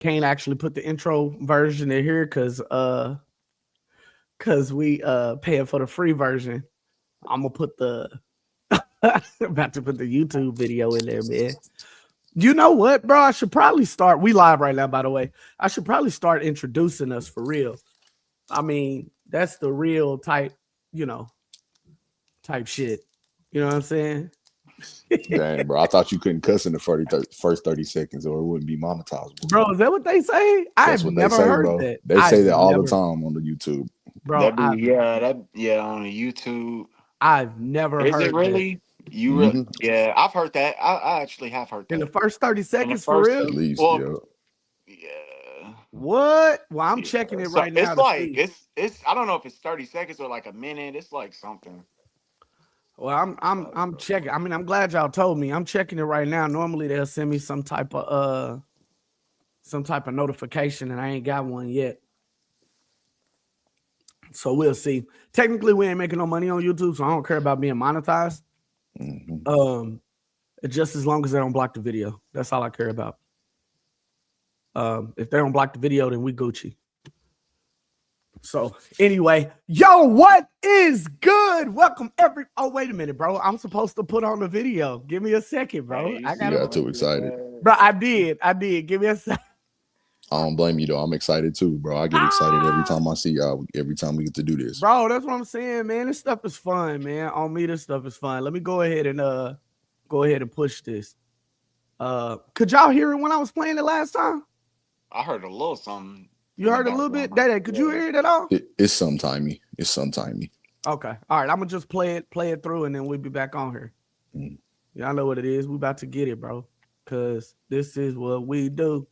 can't actually put the intro version in here because we paying for the free version. I'm gonna put the about to put the YouTube video in there, man. You know what, bro? I should probably start. We live right now, by the way. I should probably start introducing us for real. I mean, that's the real type, type shit. You know what I'm saying? Dang, bro. I thought you couldn't cuss in the first 30 seconds or it wouldn't be monetizable. Bro, is that what they say? That's I've what they never say, heard bro. that. They say that all the time on the YouTube. Bro, on the YouTube. I've never heard Is it really? that. Yeah, I've heard that. I actually have heard that. In the first 30 seconds for real? At least, yeah. What? Well, I'm checking it right now. It's like it's I don't know if it's 30 seconds or like a minute. It's like something. Well, I'm checking. I mean, I'm glad y'all told me. I'm checking it right now. Normally they'll send me some type of notification, and I ain't got one yet. So we'll see. Technically, we ain't making no money on YouTube, so I don't care about being monetized. Just as long as they don't block the video. That's all I care about. If they don't block the video, then we Gucci. So anyway, yo, what is good? Welcome oh, wait a minute, bro. I'm supposed to put on the video. Give me a second, bro. You got too excited. Bro, I did. Give me a second. I don't blame you though. I'm excited too, bro. I get excited every time I see y'all, every time we get to do this. Bro, that's what I'm saying, man. This stuff is fun, man. On me, this stuff is fun. Let me go ahead and push this. Could y'all hear it when I was playing it last time? I heard a little something. You heard a little bit? Dad, could you hear it at all? It's sometimey. Okay. All right. I'm gonna just play it through, and then we'll be back on here. Y'all know what it is. We about to get it, bro. Cause this is what we do.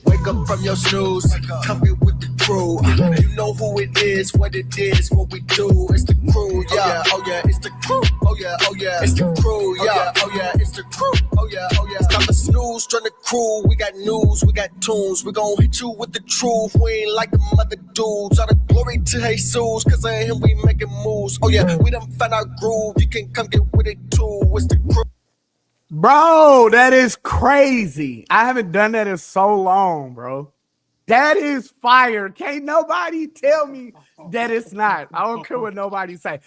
Wake up from your snooze, come here with the crew. You know who it is, what it is, what we do. It's the crew, yeah, oh yeah, it's the crew, oh yeah, it's the crew, yeah, oh yeah, it's the crew, oh yeah. It's time to snooze, turn the crew. We got news, we got tunes. We gon' hit you with the truth. We ain't like the other dudes. All the glory to Jesus, cause of him we making moves. Oh yeah, we done found our groove. You can come get with it too. It's the crew. Bro, that is crazy. I haven't done that in so long, bro. That is fire. Can't nobody tell me that it's not. I don't care what nobody say.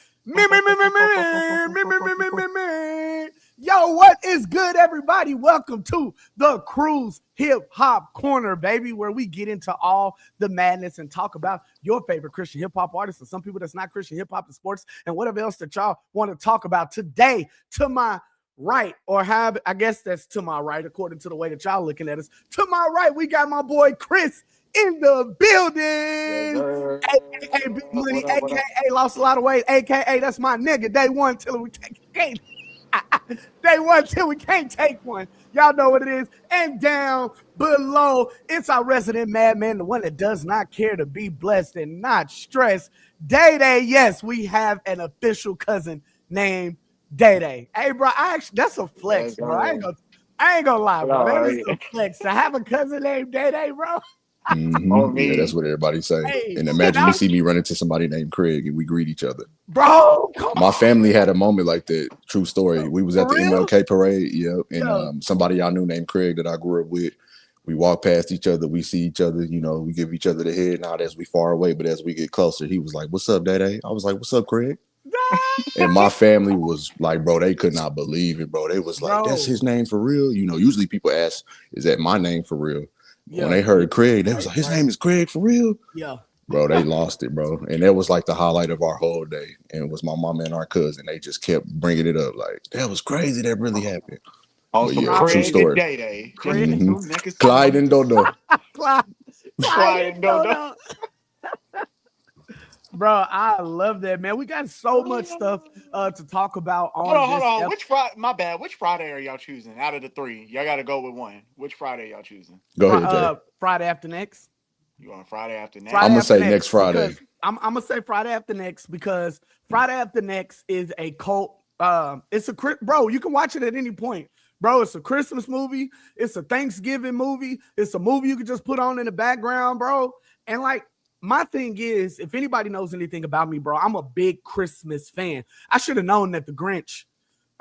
Yo, what is good, everybody? Welcome to the Cruise Hip Hop Corner, baby, where we get into all the madness and talk about your favorite Christian hip hop artists and some people that's not Christian hip hop and sports and whatever else that y'all want to talk about today. To my right, or have I guess that's to my right, according to the way that y'all looking at us. To my right, we got my boy Chris in the building. AKA Big Money, AKA lost a lot of weight, AKA that's my nigga. Day one till we can't. Day one till we can't take one. Y'all know what it is. And down below, it's our resident madman, the one that does not care to be blessed and not stressed. Day. Yes, we have an official cousin named Day. Hey, bro, that's a flex, bro. I ain't gonna lie, bro. That is a flex to have a cousin named Day, bro. Yeah, that's what everybody say. Hey, and imagine you see me run into somebody named Craig and we greet each other. Bro, my family had a moment like that. True story. We was at the MLK parade, and somebody I knew named Craig that I grew up with. We walk past each other, we see each other, we give each other the head nod as we far away, but as we get closer, he was like, "What's up, Day?" I was like, "What's up, Craig?" And my family was like, bro, they could not believe it, bro. They was like, "That's his name for real?" Usually people ask, "Is that my name for real?" Yeah. When they heard Craig, they was like, "His name is Craig for real?" Yeah. Bro, they lost it, bro. And that was like the highlight of our whole day. And it was my mom and our cousin. They just kept bringing it up. Like, that was crazy. That really happened. Also, yeah, Craig true story. Day. Clyde and Dodo. Clyde and Dodo. Bro, I love that, man. We got so much stuff to talk about. Hold on. Which Friday? My bad. Which Friday are y'all choosing out of the three? Y'all got to go with one. Which Friday y'all choosing? Go ahead, Jay. Friday after next. You on Friday after next? I'm gonna say next Friday. I'm gonna say Friday after next because Friday after next is a cult. It's a bro. You can watch it at any point, bro. It's a Christmas movie. It's a Thanksgiving movie. It's a movie you can just put on in the background, bro. And like. My thing is, if anybody knows anything about me, bro, I'm a big Christmas fan. I should have known that the Grinch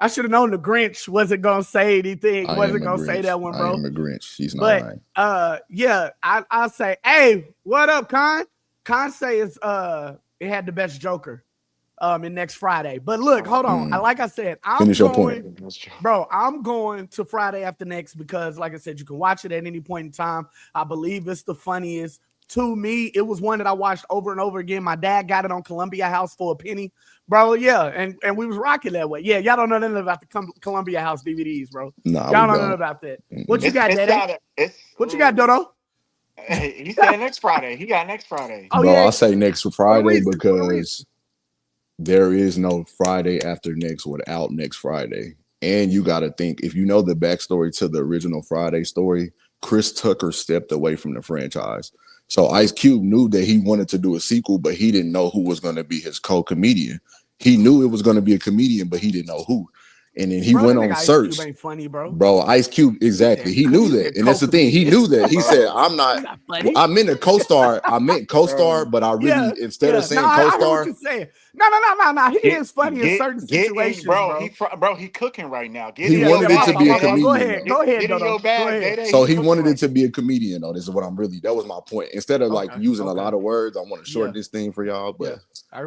I should have known the Grinch wasn't gonna say anything. I Wasn't am a gonna say Grinch. that one, I bro. am a Grinch. He's not But lying. yeah, I'll say, hey, what up, Con? Con say it had the best Joker in next Friday. But look, hold on. Like I said, Finish your point. Bro, I'm going to Friday after next because, like I said, you can watch it at any point in time. I believe it's the funniest. To me, it was one that I watched over and over again. My dad got it on Columbia House for a penny, bro. Yeah, and we was rocking that way. Yeah, y'all don't know nothing about the Columbia House DVDs, bro. Nah, y'all we don't know don't. about that. What you got, It's Daddy? got it's What you got, Dodo? he said next Friday. He got next Friday. Oh, Bro, yeah. I say next For a Friday reason. because there is no Friday after next without next Friday. And you got to think, if you know the backstory to the original Friday story, Chris Tucker stepped away from the franchise. So Ice Cube knew that he wanted to do a sequel, but he didn't know who was going to be his co-comedian. He knew it was going to be a comedian, but he didn't know who. And then he Bro, went that on nigga Ice search. Cube ain't funny, bro. Bro, Ice Cube, exactly. He knew that. And that's the thing. He knew that. He said, I'm not funny. I meant a co-star. I meant co-star, but I really, instead of saying I hear what co-star, you're saying. No. He is funny in certain situations, bro. He cooking right now. Get he in your wanted it to bag, be a Day-Day. comedian. Go ahead, Get in Dodo. your bag, Go ahead. Day-Day. So he cooking wanted right it to be a comedian, though. This is what that was my point. Instead of like using a lot of words, I want to shorten this thing for y'all. But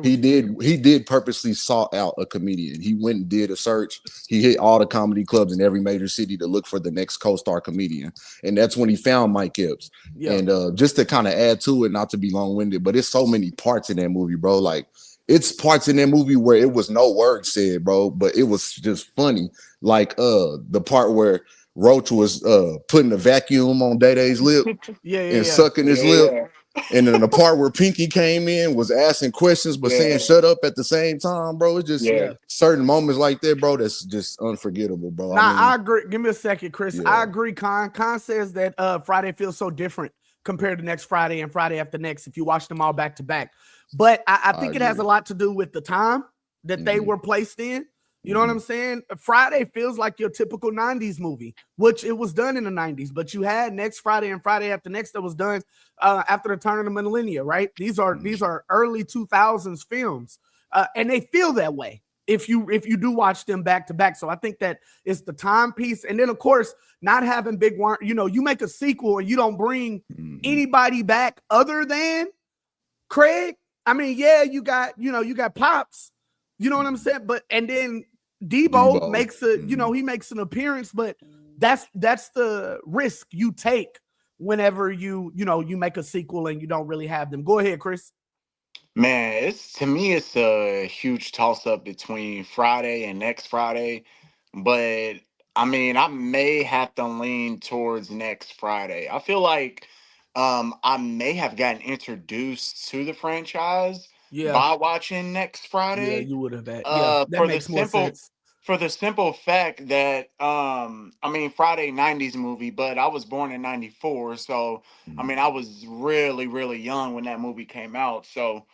he did purposely sought out a comedian. He went and did a search. He hit all the comedy clubs in every major city to look for the next co-star comedian. And that's when he found Mike Epps. Yeah. And just to kind of add to it, not to be long-winded, but it's so many parts in that movie, bro. Like, it's parts in that movie where it was no word said, bro, but it was just funny. Like the part where Roach was putting a vacuum on Day-Day's lip and sucking his lip. And then the part where Pinky came in was asking questions but saying shut up at the same time, bro. It's just certain moments like that, bro, that's just unforgettable, bro. I agree. Give me a second, Chris. I agree, Con. Con says that Friday feels so different compared to next Friday and Friday after next if you watch them all back to back. But I think it has a lot to do with the time that they were placed in. You know what I'm saying? Friday feels like your typical 90s movie, which it was done in the 90s, but you had next Friday and Friday after next that was done after the turn of the millennium, right? These are early 2000s films, and they feel that way if you do watch them back to back. So I think that it's the timepiece, and then of course not having big one. You know, you make a sequel and you don't bring anybody back other than Craig. I mean, you got Pops. You know what I'm saying? But and then Debo makes he makes an appearance, but that's the risk you take whenever you make a sequel and you don't really have them. Go ahead, Chris. Man, to me it's a huge toss up between Friday and next Friday, but I mean I may have to lean towards next Friday. I feel like I may have gotten introduced to the franchise by watching next Friday. Yeah, you would have that. That makes more sense. For the simple fact that I mean Friday 90s movie, but I was born in 94, so I mean I was really, really young when that movie came out. So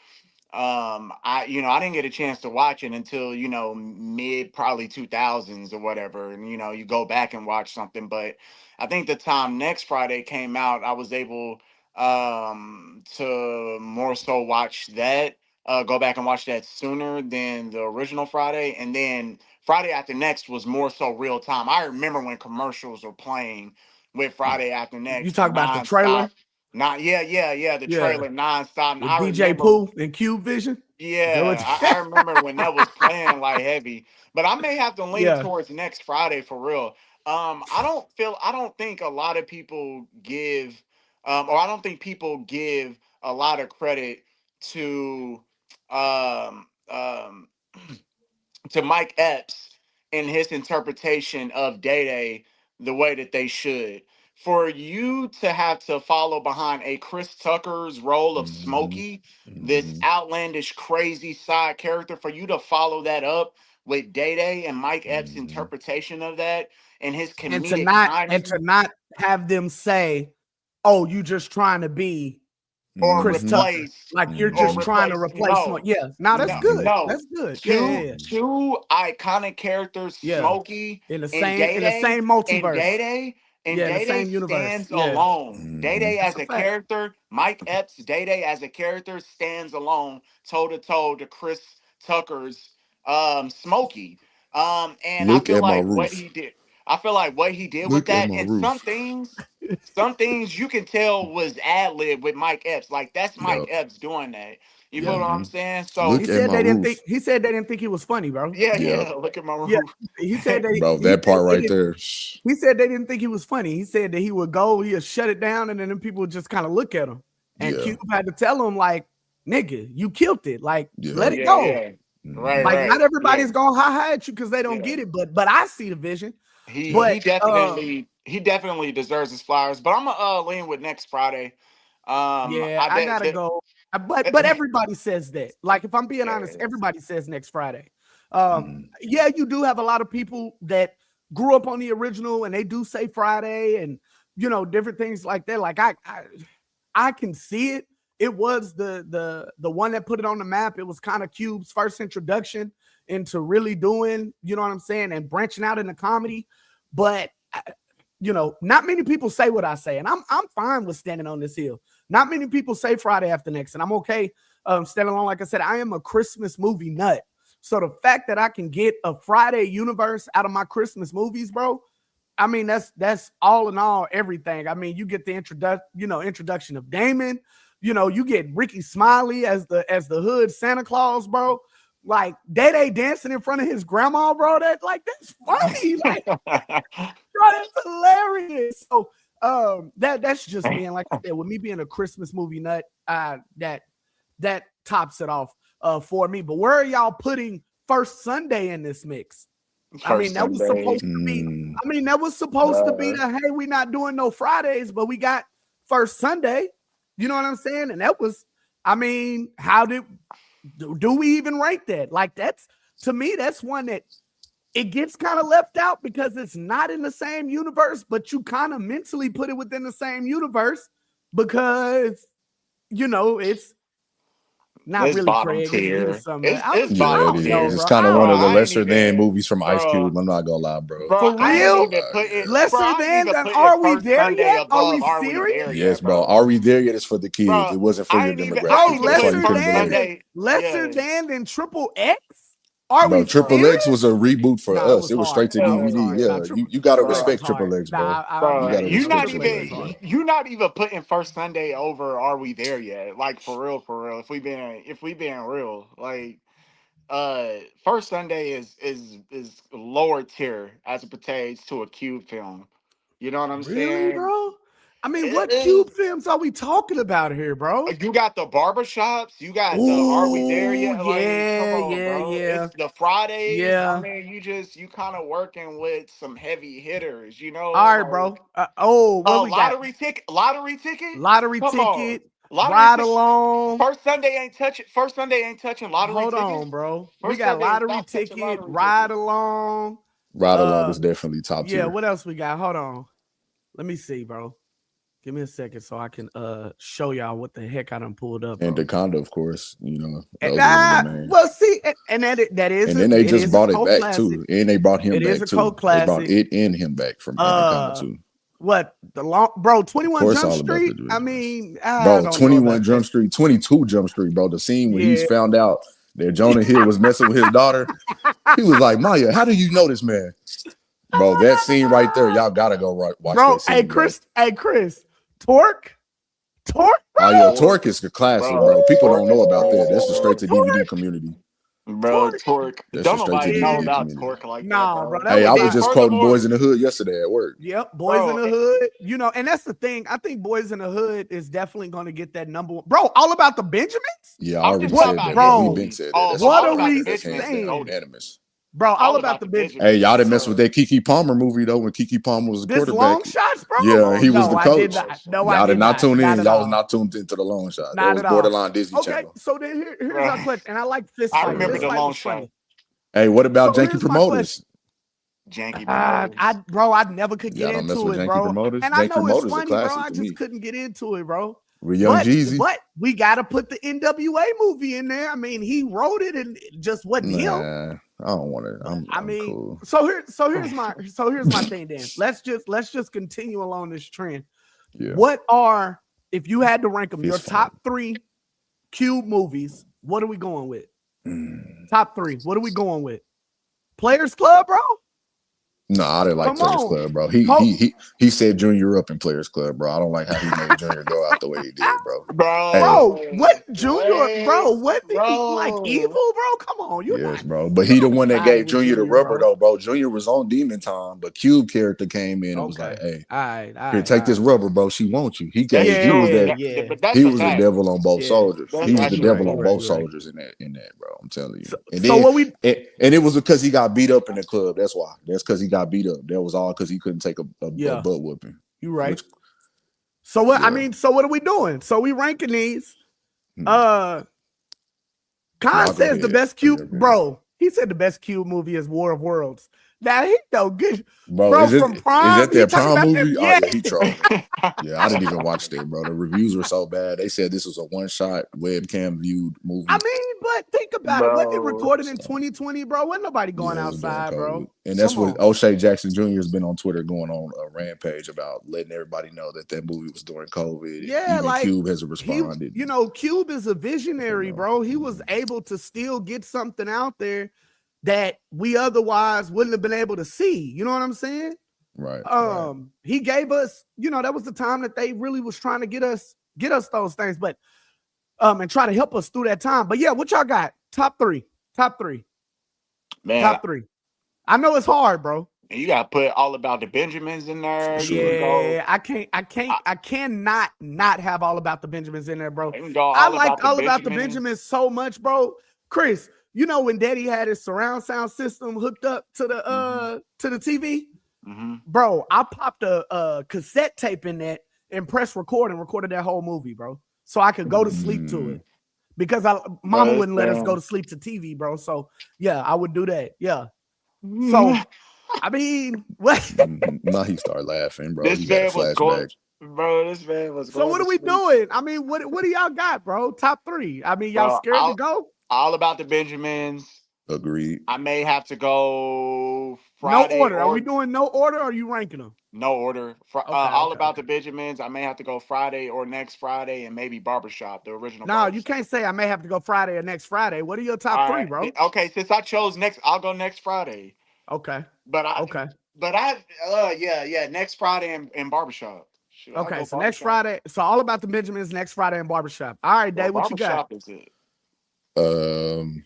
I didn't get a chance to watch it until mid probably 2000s or whatever, and you go back and watch something. But I think the time next Friday came out, I was able to more so watch that, go back and watch that sooner than the original Friday. And then Friday after next was more so real time. I remember when commercials were playing with Friday after next. You talk about the trailer? The trailer nonstop. With DJ Pooh and Cube Vision. Yeah, I remember when that was playing like heavy. But I may have to lean towards next Friday for real. I don't think a lot of people give, or I don't think people give a lot of credit to, um, um, to Mike Epps and his interpretation of Day-Day the way that they should. For you to have to follow behind a Chris Tucker's role of Smokey, this outlandish, crazy side character, for you to follow that up with Day-Day and Mike Epps' interpretation of that and his comedic timing, and to not have them say, "Oh, you just trying to be or Chris Tucker. Like you're just trying to replace someone." That's good. That's good. Two iconic characters, Smokey in the same multiverse. And Day-Day stands alone. Day-Day as a character, Mike Epps, Day-Day as a character stands alone, toe to toe to Chris Tucker's Smokey. And I Look feel at my like what roof. he did, I feel like what he did with Look at that, my and roof. some things you can tell was ad lib with Mike Epps. Like that's Mike Yep. Epps doing that. You feel Yep. what I'm Hmm. saying? Look So at my roof. He said they didn't think he was funny, bro. yeah, Yep. yeah. Look at my Yeah. roof. He said Bro, he that said part they right didn't there. he said they didn't think he was funny. He said that he would go, he'd shut it down, and then people would just kind of look at him. And Yeah. Cube had to tell him, like, nigga, you killed it. Like, let Yeah. it Yeah, go. yeah. Right, Hmm. Like, not right. Yeah, everybody's gonna hi at you because they don't yeah. get it, but I see the vision. He Yep. he But he definitely deserves his flowers. But I'm gonna lean with next Friday. yeah, I I gotta bet. go. But everybody says that. Like, if I'm being honest, Yeah. everybody says next Friday. Hmm. Yeah, you do have a lot of people that grew up on the original and they do say Friday and different things like that. Like I can see it. It was the one that put it on the map. It was kind of Cube's first introduction into really doing, you know what I'm saying, and branching out into comedy. But not many people say what I say, and I'm fine with standing on this hill. Not many people say Friday After Next, and I'm okay standing on. Like I said, I am a Christmas movie nut. So the fact that I can get a Friday universe out of my Christmas movies, bro, I mean, that's all in all everything. I mean, you get the introduction of Damon. You get Ricky Smiley as the hood Santa Claus, bro. Like Day dancing in front of his grandma, bro. That's funny. Like, bro, that's hilarious. So that's just me. And like I said, with me being a Christmas movie nut, that tops it off for me. But where are y'all putting First Sunday in this mix? I mean, First that was Sunday. supposed to be. I mean, that was supposed to be the hey, we not doing no Fridays, but we got First Sunday. You know what I'm saying? And that was, I mean, how do we even rank that? Like that's to me, that's one that it gets kind of left out because it's not in the same universe, but you kind of mentally put it within the same universe because it's not It's really bottom Craig. It's tier. something. It's I Yeah, bottom it don't know, is. tier. It's bro. kind I of don't one of the I know. ain't lesser than even, movies from Ice bro. Cube. I'm not gonna lie, bro. Bro, For I ain't real? even putting, bro. Lesser I ain't than even putting Are We First There Sunday Yet? Are we above Are We serious? There Yes, Yet, bro. bro. Are we there yet? It's for the kids. Bro, It wasn't for your I Bro, demographic. ain't even That's why you putting lesser couldn't First relate. than Sunday. lesser Yeah, than Triple X? Are Bro, we Triple bro, serious? X was a reboot for Nah, it us. was It was hard. straight to Nah, it was DVD. hard. Nah, Yeah, you gotta Triple X bro, was respect hard. Triple X, bro. Nah, You bro. gotta yeah, respect Triple X Triple was X, bro. hard. You not even putting First Sunday over Are We There Yet? Like for real, for real. If we being real, like First Sunday is lower tier as it pertains to a Cube film. You know what I'm Really, saying? bro? I mean, It what Cube is. films are we talking about here, bro? You got the barbershops, you got the Are We There Oh, Yet? Like, come yeah, on, yeah, bro. It's yeah, the Fridays. I yeah. mean, you kind of working with some heavy hitters, All right, like bro. What we got? lottery ticket. Lottery Come on, ticket, lottery ride ticket. along. First Sunday ain't touching lottery Hold ticket. on, bro. We First got Sunday is lottery not touching ticket, lottery ride ticket. along. Ride Along Uh, is definitely top yeah. tier. What else we got? Hold on. Let me see, bro. Give me a second so I can show y'all what the heck I done pulled up, And bro. Daconda, of course. And, Those are the main. well, see, and that is And then they it just is a brought it cult back classic. too. And they brought him It is back a too. cult They brought classic. it and him back from Anaconda too. What the long bro? Of 21 course, Jump all about the Street. I originals. mean, I Bro, don't know 21 about that. Jump Street, 22 Jump Street, bro. The scene when he's Yeah, found out that Jonah Hill was messing with his daughter, he was like, Maya, how do you know this man? Bro, that scene right there, y'all gotta go watch bro. that scene, bro. Hey, Chris, Torque, Torque, Oh yeah, bro. Torque, Torque is a classic, bro. bro. People Torque don't know is about that. That's the Ooh, straight to crazy, DVD Torque, community. bro. Torque. Torque. That's the Don't straight to nobody know DVD Yeah, about community. Torque like that, nah, bro. bro. That Hey, was I And was then not. just quoting furthermore, Boys in the Hood yesterday at work. Yep, Boys in bro. the Hood. And that's the thing. I think Boys in the Hood is definitely going to get that number one. Bro, All About the Benjamins? Yeah, I I'm just already talking What, said about that, bro. his We bro? been movies. said that. Oh, That's a but What all are about the classic. we That's hands Benjamins is down saying? goaded. unanimous. Bro, All All About about the the Hey, Benjamins. Benjamins y'all is didn't mess with that Kiki Palmer movie though when Kiki Palmer was the This quarterback. long shots, bro? Yeah, he was No, the I did coach. not. No, I Y'all did did not not. tune Not in. at Y'all was all. not tuned into the long shot. That Not was at all. borderline Disney Okay, Channel. so then here's bro. our question. And I like Fist I Fight. remember Fist the Yeah. Fight long was shot. funny. Hey, what about So Janky here's my question. Promoters? Janky I promoters. bro, I never could get Y'all don't mess into with it, Janky bro. Promoters? And I Janky know it's Promoters a funny, bro. classic I to just me. couldn't get into it, bro. With Young Jeezy. But we gotta put the NWA movie in there. I mean, he wrote it and it just wasn't him. Nah, I don't want it. But I'm I mean, cool. here's my thing, Dan. Let's just continue along this trend. Yeah. What are, if you had to rank them, your Fist fight. top 3 Cube movies? What are we going with? Mm. Top 3. What are we going with? Players Club, bro. No, I didn't like Come Players on. Club, bro. He said Junior up in Players Club, bro. I don't like how he made Junior go out the way he did, bro. Bro, what Junior, bro? Wait, What did he like? Evil, bro. bro? Come on, Yes, bro. But he the one that gave with Junior the Junior, rubber, bro. though, bro. Junior was on Demon Time, but Cube character came in and was like, "Hey, all right, here, take this rubber, bro. She wants you." He That's gave. He was that. yeah. but that's He a was the fact. devil on both soldiers. That's He was the actually devil true. on both soldiers in that, bro. I'm telling you. And So then, what we and it was because he got beat up in the club. That's why. That's because he got beat up. That was all because he couldn't take a butt whooping. You right. Which, so what? I mean, so what are we doing? So we ranking these. Khan says the best Cube, bro. He said the best Cube movie is War of Worlds. Now he no good, bro. Is from Prime. Is that their Prime movie? Yeah. Oh yeah, he trolling. Yeah, I didn't even watch that, bro. The reviews were so bad. They said this was a one-shot webcam viewed movie. I mean, but think about it. Wasn't it recorded in 2020, bro? Wasn't nobody going outside, bro? And that's what O'Shea Jackson Jr. has been on Twitter going on a rampage about, letting everybody know that movie was during COVID. Yeah, even Cube has responded. Cube is a visionary, bro. He was able to still get something out there that we otherwise wouldn't have been able to see. You know what I'm saying? Right. He gave us, that was the time that they really was trying to get us those things, but and try to help us through that time. But yeah, what y'all got? Top three. Man, top three. I know it's hard, bro. You gotta put All About the Benjamins in there. Yeah, I cannot not have All About the Benjamins in there, bro. I like All About the Benjamins so much, bro. Chris, when Daddy had his surround sound system hooked up to the TV, bro, I popped a cassette tape in that and pressed record and recorded that whole movie, bro, so I could go to sleep to it, because Mama wouldn't let us go to sleep to TV, bro. So yeah, I would do that. Yeah. So I mean, what? Now he started laughing, bro. This man was going, bro. This man was going. So what are we doing? I mean, what do y'all got, bro? Top three. I mean, y'all scared to go? All About the Benjamins. Agreed. I may have to go Friday. No order. Are we doing no order, or are you ranking them? No order. All About the Benjamins. I may have to go Friday or next Friday, and maybe Barbershop, the original. No, you can't say I may have to go Friday or next Friday. What are your top three, bro? Okay, since I chose next, I'll go next Friday. Okay. Next Friday in Barbershop. Okay, so next Friday. So All About the Benjamins next Friday in Barbershop. All right, Dave, what you got? Barbershop is it.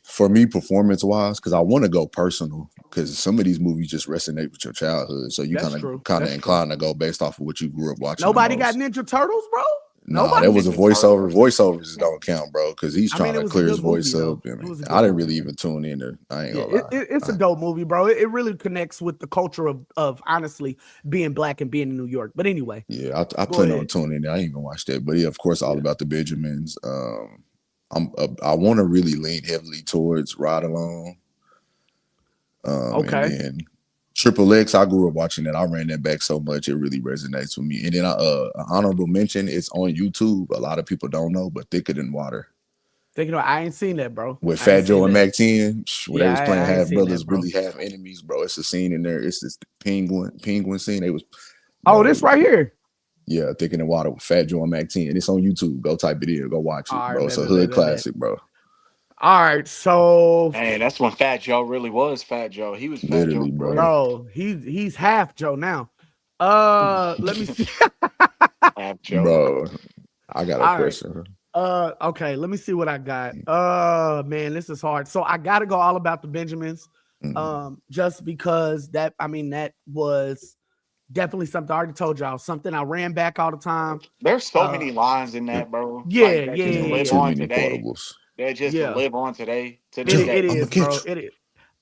For me, performance wise, because I want to go personal, because some of these movies just resonate with your childhood, so you kind of inclined to go based off of what you grew up watching. Nobody got Ninja Turtles, bro. No, that was a voiceover. Voiceovers don't count, bro, because he's trying to clear his voice up. I didn't really even tune in there. I ain't gonna lie. It's a dope movie, bro. It really connects with the culture of honestly being black and being in New York. But anyway, yeah, I plan on tuning in. I ain't gonna watch that, but yeah, of course, All About the Benjamins. I want to really lean heavily towards Ride Along. Okay. And Triple X, I grew up watching that. I ran that back so much, it really resonates with me. And then an honorable mention, it's on YouTube. A lot of people don't know, but Thicker Than Water. I ain't seen that, bro. With Fat Joe and Mac 10, where they was playing half brothers, really half enemies, bro. It's a scene in there. It's this penguin scene. They was. This right here. Yeah, Thicker Than Water with Fat Joe and Mac 10. And it's on YouTube. Go type it in. Go watch it, bro. It's a hood classic, bro. All right, so hey, that's when Fat Joe really was Fat Joe. He was Fat literally, Joe, bro. He's half Joe now. Let me see. Half Joe, bro. I got a question. Okay, let me see what I got. Man, this is hard. So I gotta go All About the Benjamins. Just because that was definitely something I already told y'all. Something I ran back all the time. There's so many lines in that, bro. Yeah. Live on today. They just live on today. It is, bro. It is.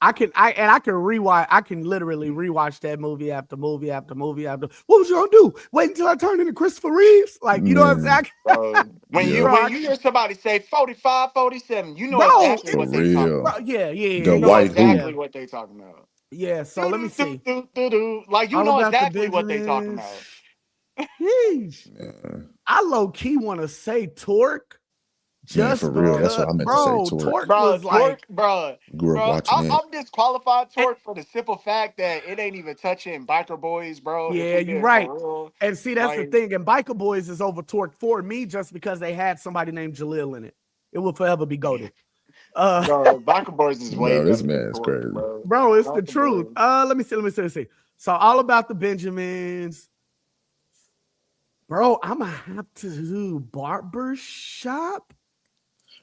I can rewatch. I can literally rewatch that movie after movie after movie after. What was you gonna do? Wait until I turn into Christopher Reeves? Like, you know what I'm saying? When you hear somebody say 45, 47, you know exactly what they talking about. Yeah. The white exactly what they talking about. Yeah. So let me see. Like, you know exactly what they talking about. I low key want to say Torque. Just for real, that's what I meant to say. Torque was like, grew up watching it. I'm disqualified Torque for the simple fact that it ain't even touching Biker Boys, bro. Yeah, you're right. And see, that's the thing. And Biker Boys is over Torque for me just because they had somebody named Jalil in it. It will forever be goated. Bro, Biker Boys is way Bro, this better than man's Corey, crazy. bro. It's the Biker truth. Boys. Let me see. So all about the Benjamins. Bro, I'm gonna have to do Barbershop.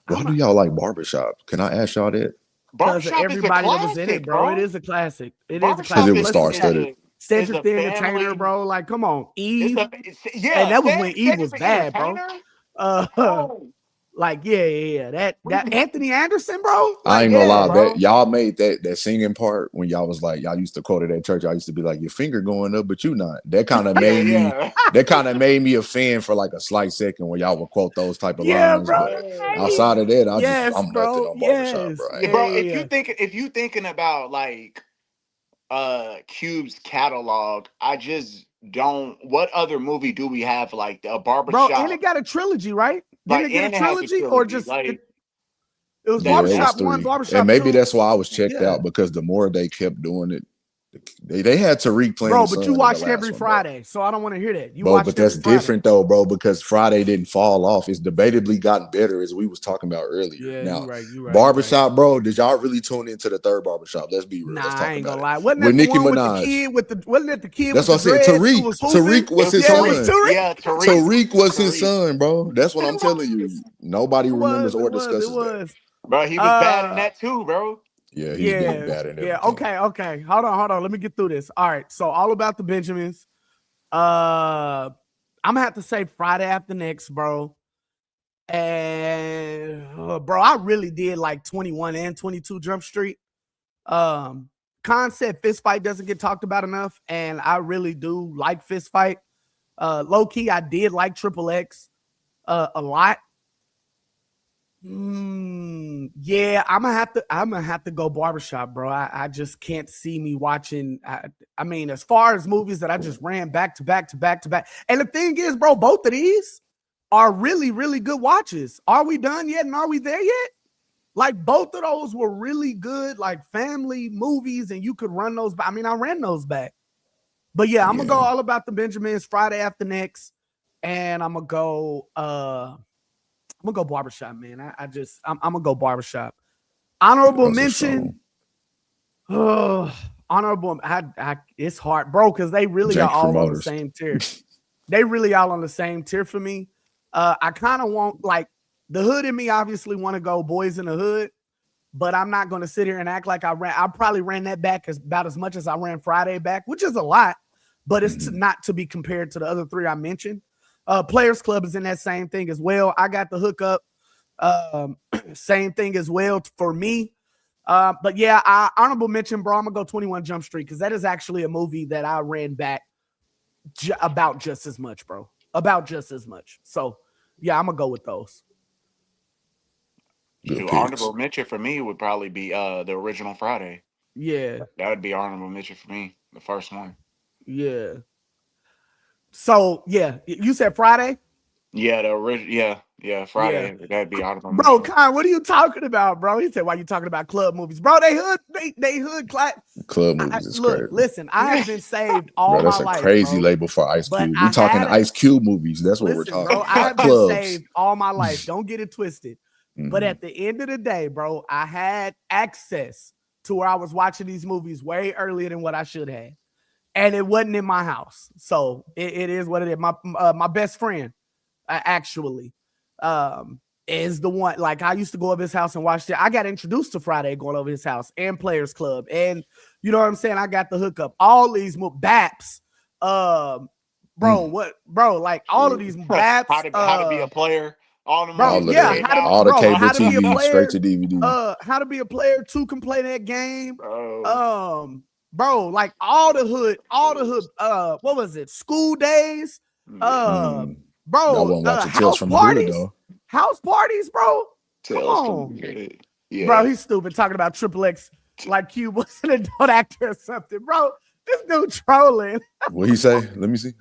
Why do y'all like barbershop? Can I ask y'all that? Because of Barbershop is a everybody that was in it, classic, bro. It bro. is a classic. It is a Because Barbershop it classic. was Plus, star it had studded. is Cedric a the Entertainer, family. bro. Like, come on, It's Eve. a And yeah. that was when Eve was The bad, bro. Entertainer. Uh, Oh, like, yeah. That Anthony Anderson, bro. I Like, ain't gonna yeah, lie, that bro. y'all made that singing part when y'all was like, y'all used to quote it at church. I used to be like, your finger going up, but you not. That kind of made me yeah. a fan for like a slight second when y'all would quote those type of Yeah, lines. bro. But Yeah. outside of that, Yes, I'm nothing bro. on barbershop, Yes. bro. I Yeah, ain't Yeah, gonna bro. lie. If you thinking about like Cube's catalog, I just don't. What other movie do we have like a bro. And it barbershop? got a trilogy, right? Didn't Like, it get a and it has a trilogy or trilogy. just Like it was Yeah, that's it was Barbershop that's 1, 3. And Barbershop maybe 2? that's why I was checked Yeah. out, because the more they kept doing it, they had Tariq playing Bro, his but son you in the watched last every one, bro. Friday, so I don't want to hear that. You Bro, but watched every that's Friday. different though, bro, because Friday didn't fall off. It's debatably gotten better, as we was talking about earlier. Yeah, Now, you right. barbershop, bro, did y'all really tune into the third barbershop? Let's be real. Nah, Let's I talk ain't about gonna it. lie. Wasn't With that the Nicki one with the Minaj. kid with the? Wasn't that the kid That's with what the I said. dreads who was hooping? Tariq was his Yeah, it was son. Tariq. yeah, Tariq. Tariq was his Tariq. son, bro. That's what I'm telling you. Nobody remembers or It discusses that. was. Bro, he was bad in Uh, that too, bro. Yeah, he's been yeah, bad in yeah. everything. Okay. Hold on. Let me get through this. All right. So all about the Benjamins. I'm gonna have to say Friday After Next, bro. And bro, I really did like 21 and 22 Jump Street. Concept Fist Fight doesn't get talked about enough, and I really do like Fist Fight. Low key, I did like Triple X a lot. Yeah, I'm gonna have to go Barbershop, bro. I just can't see me watching. I mean, as far as movies that I just ran back to back to back to back, and the thing is, bro, both of these are really, really good watches. Are we done yet? And are we there yet? Like, both of those were really good, like family movies, and you could run those back. I mean, I ran those back. But yeah, I'm gonna go all about the Benjamins Friday After Next, and I'm gonna go Barbershop, man. I'm gonna go Barbershop. Honorable That's a strong mention. one. Honorable. It's hard, bro, because they really are Janky all on the promoters. same tier. They really all on the same tier for me. I kind of want, like, the hood in me obviously want to go Boys in the Hood, but I'm not going to sit here and act like I probably ran that back about as much as I ran Friday back, which is a lot, but it's not to be compared to the other three I mentioned. Players Club is in that same thing as well. I got the hookup. Same thing as well for me. But yeah, honorable mention, bro. I'm gonna go 21 Jump Street because that is actually a movie that I ran back about just as much, bro. About just as much. So yeah, I'm gonna go with those. Good Shoot, picks. honorable mention for me would probably be the original Friday. Yeah, That would be honorable mention for me, the first one. yeah. So yeah, you said Friday. Yeah, the original. Yeah, Yeah, Friday. That'd be honorable bro. mention. Con, what are you talking about, bro? He said, "Why you talking about club movies, bro? They hood class." Club movies is Look, crazy. listen. I have been saved all Bro, my that's a life, crazy bro. label for Ice But Cube. We I talking had a Ice Cube movies. That's what we're listen, talking bro. I about. have been Clubs. saved all my life. Don't get it twisted. But Mhm. at the end of the day, bro, I had access to where I was watching these movies way earlier than what I should have, and it wasn't in my house. So it is what it is. My best friend, actually, is the one. Like, I used to go over his house and watch it. I got introduced to Friday going over his house and Players Club, and you know what I'm saying. I got the hookup. All these Baps, like all of these Baps, how to be a player. All the bro, movies All of that yeah, that. came how to out. All the cable how to be a TV straight player, to DVD. how to be a player, two can play that game. Bro. Like all the hood, what was it? School days, Yeah. Y'all wasn't watching Tales house from the Hood parties, though. bro. Come Tales from on, the Hood. bro. Yeah. He's stupid talking about Triple X like Cube was an adult actor or something, bro. This dude trolling. What he say? Let me see.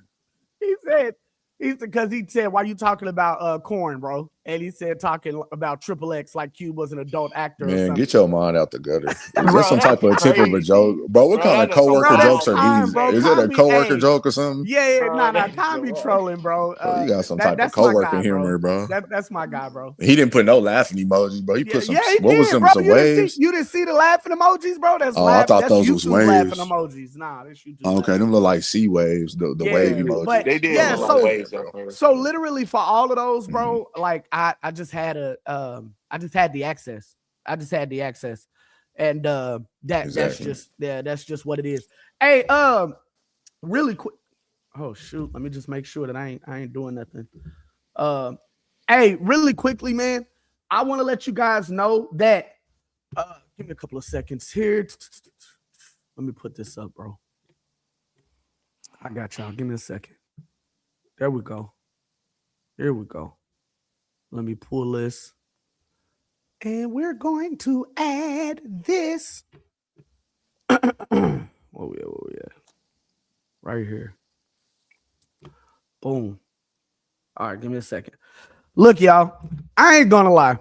He said, because he said, why you talking about corn, bro? And he said talking about Triple X like Cube was an adult actor or Man, something. get your mind out the gutter. Is that Bro, some type of that's tip of a crazy. joke? Bro, what Bro, kind that of is some coworker Bro, that's jokes are wild time, these? bro. shit. Is it a Comedy, coworker hey. joke or something? Yeah, Bro, nah. that's Comedy wild. trolling, bro. Bro, you got some type of That's my coworker guy, humor, bro. That's my guy, bro. He didn't put no laughing emojis, bro. He Yeah, put some, he what was did, some, bro. some waves? You didn't see the laughing emojis, bro. That's Oh, I thought That's those was YouTube laughing waves. emojis. Nah, that's YouTube. Oh, okay, them look like sea waves, the wave Yeah, emoji. but They did yeah, look like so waves at first. so literally for all of those, bro, Mm-hmm. like I just had I just had the access. I just had the access. And that's Exactly. just what it is. Hey, really quick. Oh shoot, let me just make sure that I ain't doing nothing. Hey, really quickly, man. I want to let you guys know that give me a couple of seconds here. Let me put this up, bro. I got y'all. Give me a second. There we go. Here we go. Let me pull this. And we're going to add this. Where we at? Right here. Boom. All right, give me a second. Look, y'all, I ain't gonna lie.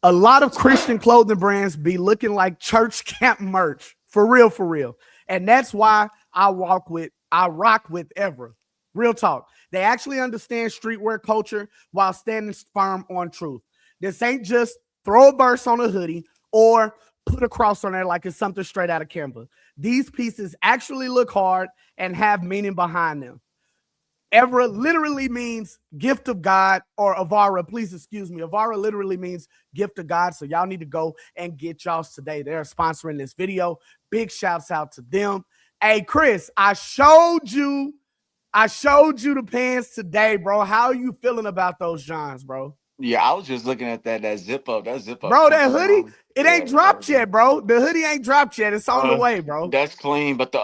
A lot of Christian clothing brands be looking like church camp merch. For real, for real. And that's why I rock with Evra. Real talk. They actually understand streetwear culture while standing firm on truth. This ain't just throw a verse on a hoodie or put a cross on there like it's something straight out of Canva. These pieces actually look hard and have meaning behind them. Evra literally means gift of God, or Avara, please excuse me. Avara literally means gift of God. So y'all need to go and get y'all's today. They're sponsoring this video. Big shouts out to them. Hey, Chris, I showed you the pants today, bro. How are you feeling about those Johns, bro? Yeah, I was just looking at that zip up. That zip up. Bro, that hoodie, it ain't dropped yet, bro. The hoodie ain't dropped yet. It's on the way, bro. That's clean, but the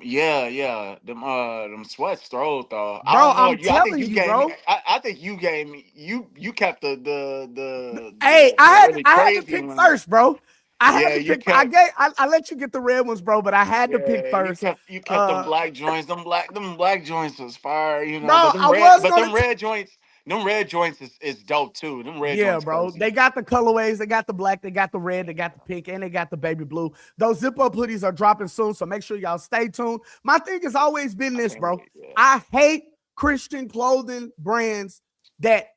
yeah, them sweats throwed though. I Bro, don't know. I'm telling you, gave me. bro. I think you gave me. You kept the Hey, really I had to crazy pick ones. first, bro. I had Yeah, to you pick. kept. I let you get the red ones, bro, but I had to pick Yeah, first. you kept them black joints. Them black joints was fire, you know. Bro, I was gonna. Them red joints is dope too. Them red Yeah, joints, bro. crazy. They got the colorways. They got the black. They got the red. They got the pink, and they got the baby blue. Those zip up hoodies are dropping soon, so make sure y'all stay tuned. My thing has always been this, bro. Yeah. I hate Christian clothing brands that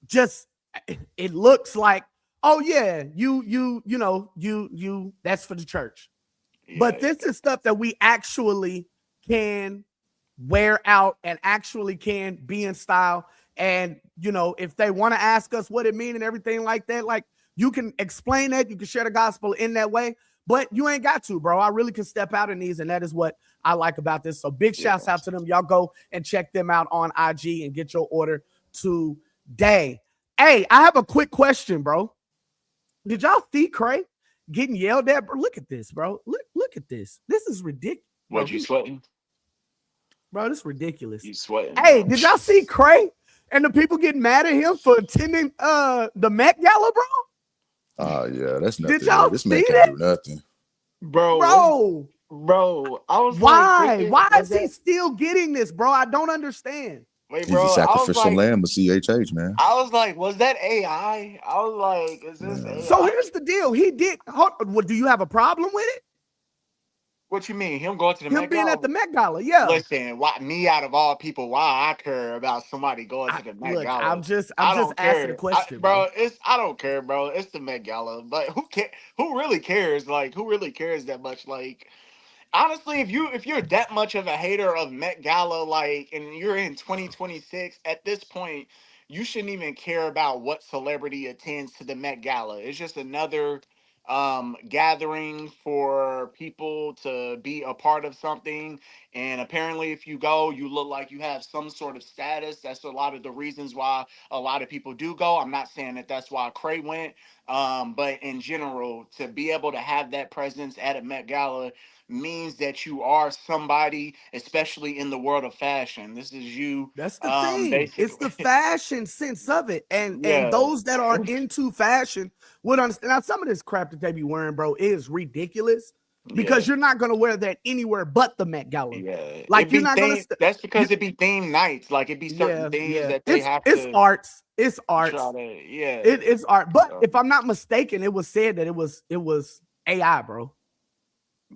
just it looks like, oh yeah, you know, that's for the church. But this is stuff that we actually can wear out and actually can be in style. And, you know, if they want to ask us what it means and everything like that, like you can explain that. You can share the gospel in that way, but you ain't got to, bro. I really can step out in these. And that is what I like about this. So big shouts out to them. Y'all go and check them out on IG and get your order today. Hey, I have a quick question, bro. Did y'all see Lecrae getting yelled at? Bro, look at this, bro. Look at this. This is ridiculous. What, you sweating? Bro, this is ridiculous. You sweating? Hey, Bro. did y'all see Lecrae and the people getting mad at him for attending the Met Gala, bro? Oh, yeah, that's nothing. Did y'all This man see can't that? do nothing. Bro, I was why? like, Why is he still getting this, bro? I don't understand. wait, He's a bro, sacrificial lamb of CHH, man. I was like, was that AI? I was like, is this AI? So here's the deal. He did. What, do you have a problem with it? What you mean? Him going to the Him Met being Gala? at the Met Gala, yeah. Listen, why me out of all people? Why I care about somebody going to the Met Gala? I'm just don't asking a care. question, Bro. I don't care, bro. It's the Met Gala. But who really cares? Like, who really cares that much? Like, honestly, if you're that much of a hater of Met Gala, like, and you're in 2026, at this point, you shouldn't even care about what celebrity attends to the Met Gala. It's just another gathering for people to be a part of something. And apparently, if you go, you look like you have some sort of status. That's a lot of the reasons why a lot of people do go. I'm not saying that that's why Lecrae went, but in general, to be able to have that presence at a Met Gala means that you are somebody, especially in the world of fashion. This is you. That's the thing. Basically. It's the fashion sense of it. And Yeah. those that are into fashion would understand. Now, some of this crap that they be wearing, bro, is ridiculous. because you're not going to wear that anywhere but the Met Gala. Yeah, like you're not going to. That's because it be themed nights. Like it be certain things that they have to. It's arts. It's arts. It's art. But if I'm not mistaken, it was said that it was AI, bro.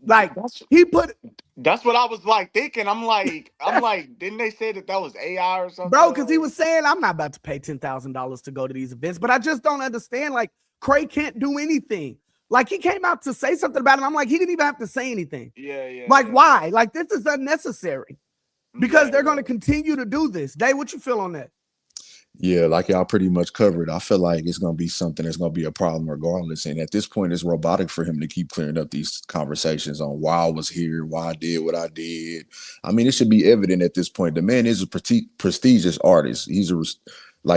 Like he put. That's what I was like thinking. I'm like, didn't they say that was AI or something? Bro, because he was saying I'm not about to pay $10,000 to go to these events, but I just don't understand. Like Cray can't do anything. Like he came out to say something about it. I'm like, he didn't even have to say anything. Like why? Like this is unnecessary because they're going to continue to do this. Dave, what you feel on that? Yeah, like y'all pretty much covered. I feel like it's going to be something that's going to be a problem regardless. And at this point, it's robotic for him to keep clearing up these conversations on why I was here, why I did what I did. I mean, it should be evident at this point. The man is a prestigious artist. He's a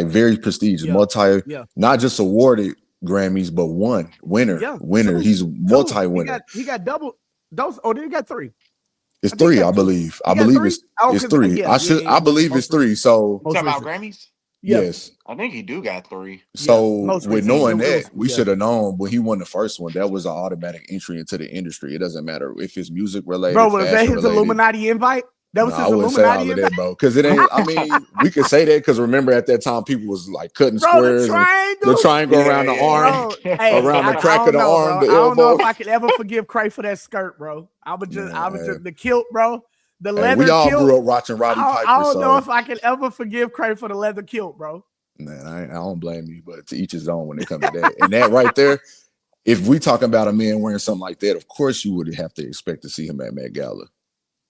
very prestigious, not just awarded Grammys, but winner. He's multi-winner. He got double those. Oh, did he got 3? It's 3, I believe. I believe it's 3. I believe it's 3. So talking about Grammys? Yes. I think he do got 3. So with knowing that, we should have known when he won the first one, that was an automatic entry into the industry. It doesn't matter if it's music related. Bro, was that his Illuminati invite? That was his Illuminati invite? That, bro. Because it ain't, I mean, we could say that because remember at that time, people was like cutting squares. The triangle around the arm, around the crack of the arm, the elbow. I don't know if I could ever forgive Cray for that skirt, bro. I was just the kilt, bro. The leather we all kilt. grew up watching Roddy Piper. I don't know if I could ever forgive Cray for the leather kilt, bro. Man, I don't blame you, but to each his own when it comes to that. And that right there, if we talking about a man wearing something like that, of course you would have to expect to see him at Met Gala.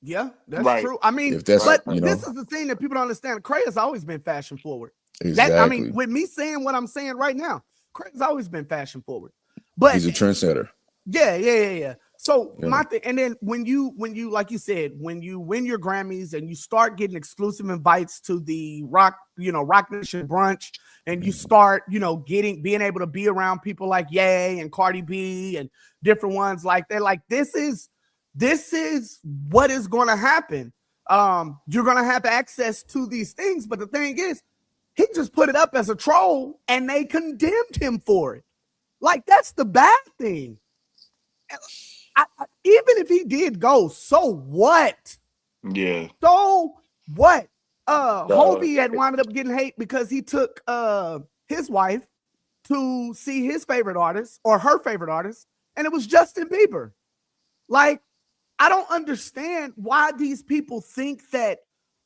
Yeah, that's true. I mean, this is the thing that people don't understand. Cray has always been fashion forward. Exactly. I mean, with me saying what I'm saying right now, Cray has always been fashion forward. But he's a trendsetter. Yeah. So my thing, and then when you like you said, when you win your Grammys and you start getting exclusive invites to the Rock Nation brunch, and you start, being able to be around people like Ye and Cardi B and different ones like that, like this is what is going to happen. You're going to have access to these things, but the thing is, he just put it up as a troll and they condemned him for it. Like that's the bad thing. Even if he did go, so what? Yeah. So what? Hovey had wound up getting hate because he took his wife to see his favorite artist or her favorite artist, and it was Justin Bieber. Like, I don't understand why these people think that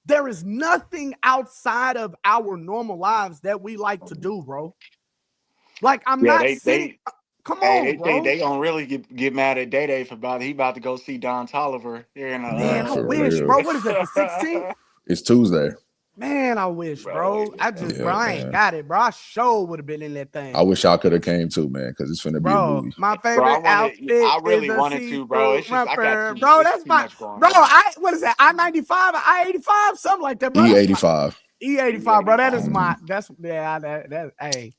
there is nothing outside of our normal lives that we like to do, bro. Like, I'm not saying. Come on, bro. They gonna really get mad at Day for about it. He about to go see Don Toliver here in Man, I wish, bro. What is it, the 16th? It's Tuesday. Man, I wish, bro. I ain't got it, bro. I sure would have been in that thing. I wish y'all could have came too, man, because it's finna be a movie. My favorite outfit. I really wanted to, bro. It's just, I got bro, that's my bro. What is that? I-95 or I-85, something like that, bro. E85. E85, bro. That is my. That's hey.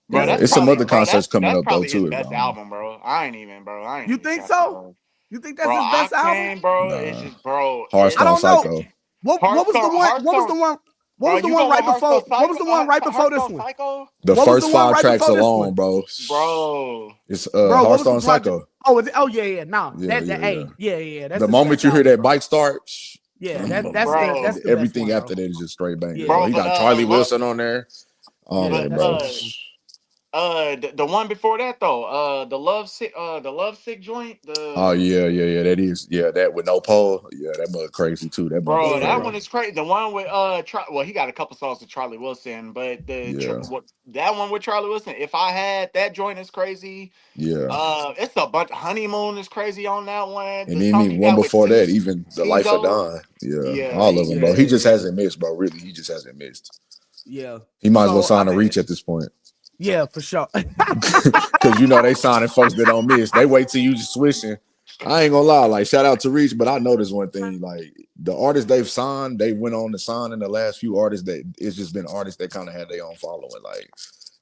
Bro, it's some other concerts coming up though too. Best album, bro. I ain't even You think so? You think that's his best album, bro? Nah. It's just, bro. Hearthstone Psycho. What was the one? What was the one? What was the one right before? What was the one right before this one? The first 5 tracks alone, bro. It's Hearthstone Psycho. Oh yeah. No, yeah. That's the moment you hear that bike start. Yeah, that's the everything best one, after that is just straight bang. Yeah. Bro, he got Charlie Wilson on there. Oh, bro. The one before that though, the love sick joint. Oh yeah, that is that with no pole. Yeah, that mug crazy too. That one is crazy. The one with he got a couple songs with Charlie Wilson, but that one with Charlie Wilson. If I had that joint is crazy. Yeah. It's a bunch. Honeymoon is crazy on that one. And then one before that, even The Life of Don. Yeah, all of them, bro. He just hasn't missed, bro. Really, he just hasn't missed. Yeah. He might as well sign a reach at this point. Yeah, for sure. Because they signing folks that don't miss. They wait till you just switching. I ain't gonna lie, like shout out to Reach, but I noticed one thing: like the artists they've signed, they went on to sign in the last few artists that it's just been artists that kind of had their own following. Like